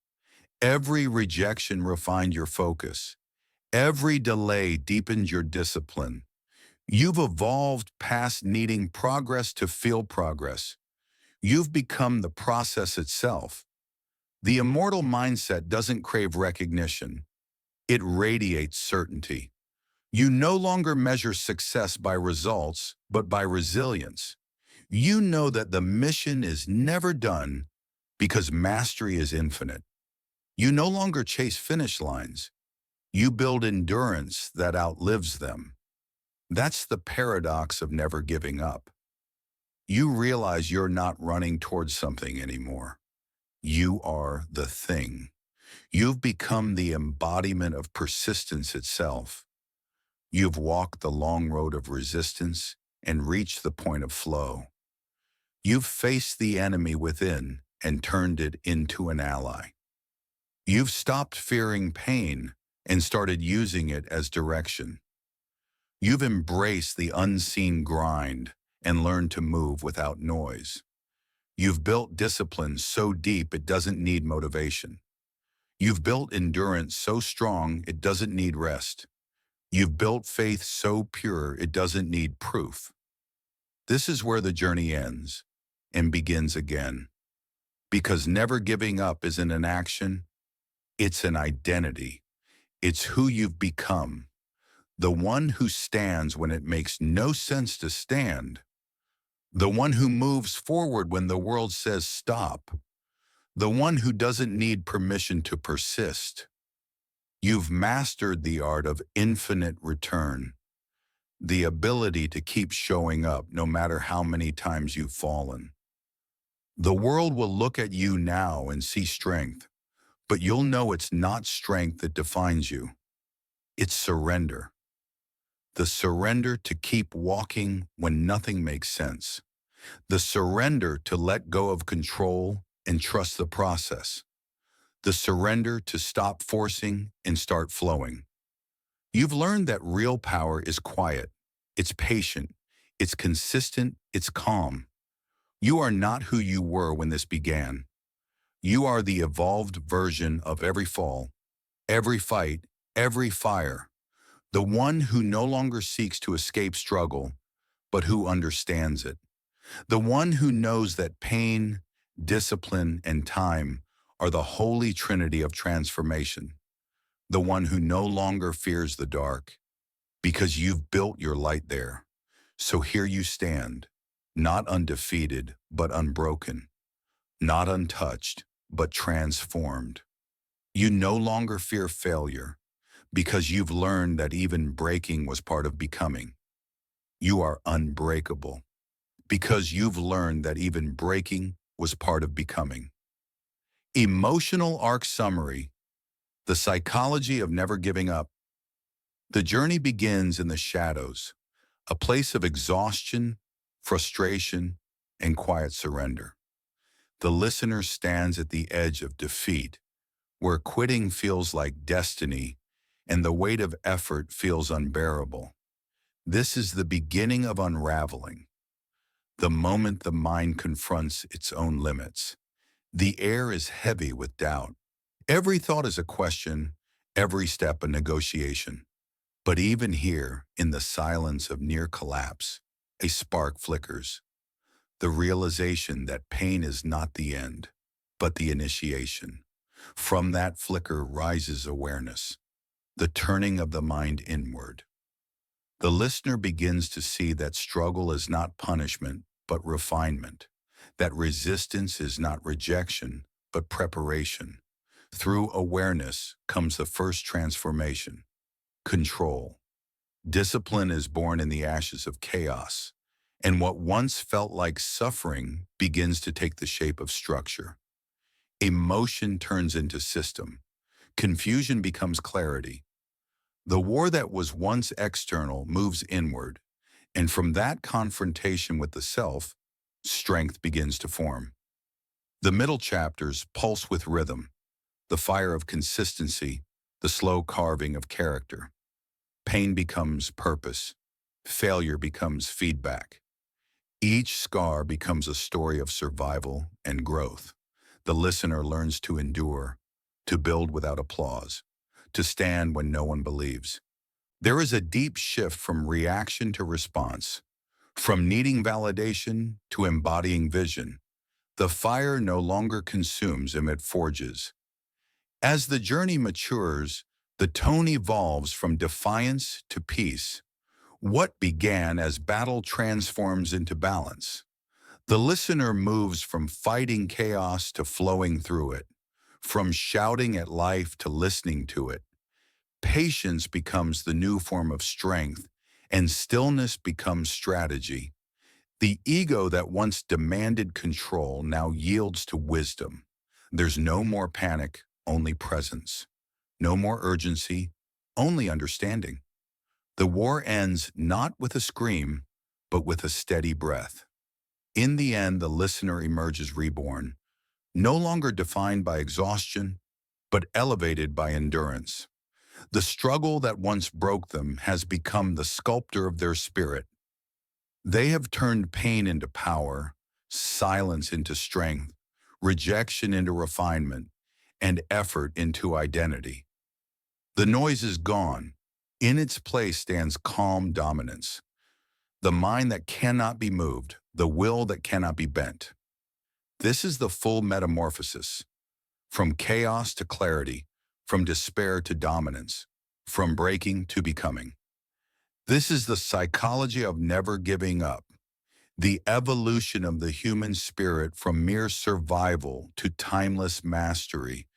Every rejection refined your focus. Every delay deepened your discipline. You've evolved past needing progress to feel progress. You've become the process itself. The immortal mindset doesn't crave recognition. It radiates certainty. You no longer measure success by results, but by resilience. You know that the mission is never done because mastery is infinite. You no longer chase finish lines. You build endurance that outlives them. That's the paradox of never giving up. You realize you're not running towards something anymore. You are the thing. You've become the embodiment of persistence itself. You've walked the long road of resistance and reached the point of flow. You've faced the enemy within and turned it into an ally. You've stopped fearing pain and started using it as direction. You've embraced the unseen grind and learned to move without noise. You've built discipline so deep it doesn't need motivation. You've built endurance so strong it doesn't need rest. You've built faith so pure it doesn't need proof. This is where the journey ends and begins again. Because never giving up isn't an action, it's an identity. It's who you've become. The one who stands when it makes no sense to stand. The one who moves forward when the world says stop. The one who doesn't need permission to persist. You've mastered the art of infinite return, the ability to keep showing up no matter how many times you've fallen. The world will look at you now and see strength, but you'll know it's not strength that defines you. It's surrender. The surrender to keep walking when nothing makes sense. The surrender to let go of control and trust the process. The surrender to stop forcing and start flowing. You've learned that real power is quiet, it's patient, it's consistent, it's calm. You are not who you were when this began. You are the evolved version of every fall, every fight, every fire. The one who no longer seeks to escape struggle, but who understands it. The one who knows that pain, discipline, and time are the holy trinity of transformation. the one who no longer fears the dark, because you've built your light there. So here you stand, not undefeated, but unbroken, not untouched, but transformed. You no longer fear failure, because you've learned that even breaking was part of becoming. You are unbreakable, because you've learned that even breaking was part of becoming. Emotional arc summary: the psychology of never giving up. The journey begins in the shadows, a place of exhaustion, frustration, and quiet surrender. The listener stands at the edge of defeat, where quitting feels like destiny and the weight of effort feels unbearable. This is the beginning of unraveling, the moment the mind confronts its own limits. The air is heavy with doubt. Every thought is a question, every step a negotiation. But even here, in the silence of near collapse, a spark flickers. The realization that pain is not the end, but the initiation. From that flicker rises awareness, the turning of the mind inward. The listener begins to see that struggle is not punishment, but refinement, that resistance is not rejection, but preparation. Through awareness comes the first transformation: control. Discipline is born in the ashes of chaos, and what once felt like suffering begins to take the shape of structure. Emotion turns into system. Confusion becomes clarity. The war that was once external moves inward, and from that confrontation with the self, strength begins to form. The middle chapters pulse with rhythm, the fire of consistency, the slow carving of character. Pain becomes purpose. Failure becomes feedback. Each scar becomes a story of survival and growth. The listener learns to endure, to build without applause, to stand when no one believes. There is a deep shift from reaction to response, from needing validation to embodying vision. The fire no longer consumes him, it forges. As the journey matures, the tone evolves from defiance to peace. What began as battle transforms into balance. The listener moves from fighting chaos to flowing through it, from shouting at life to listening to it. Patience becomes the new form of strength, and stillness becomes strategy. The ego that once demanded control now yields to wisdom. There's no more panic, only presence. No more urgency, only understanding. The war ends not with a scream, but with a steady breath. In the end, the listener emerges reborn, no longer defined by exhaustion, but elevated by endurance. The struggle that once broke them has become the sculptor of their spirit. They have turned pain into power, silence into strength, rejection into refinement, and effort into identity. The noise is gone. In its place stands calm dominance, the mind that cannot be moved, the will that cannot be bent. This is the full metamorphosis, from chaos to clarity, from despair to dominance, from breaking to becoming. This is the psychology of never giving up, the evolution of the human spirit from mere survival to timeless mastery.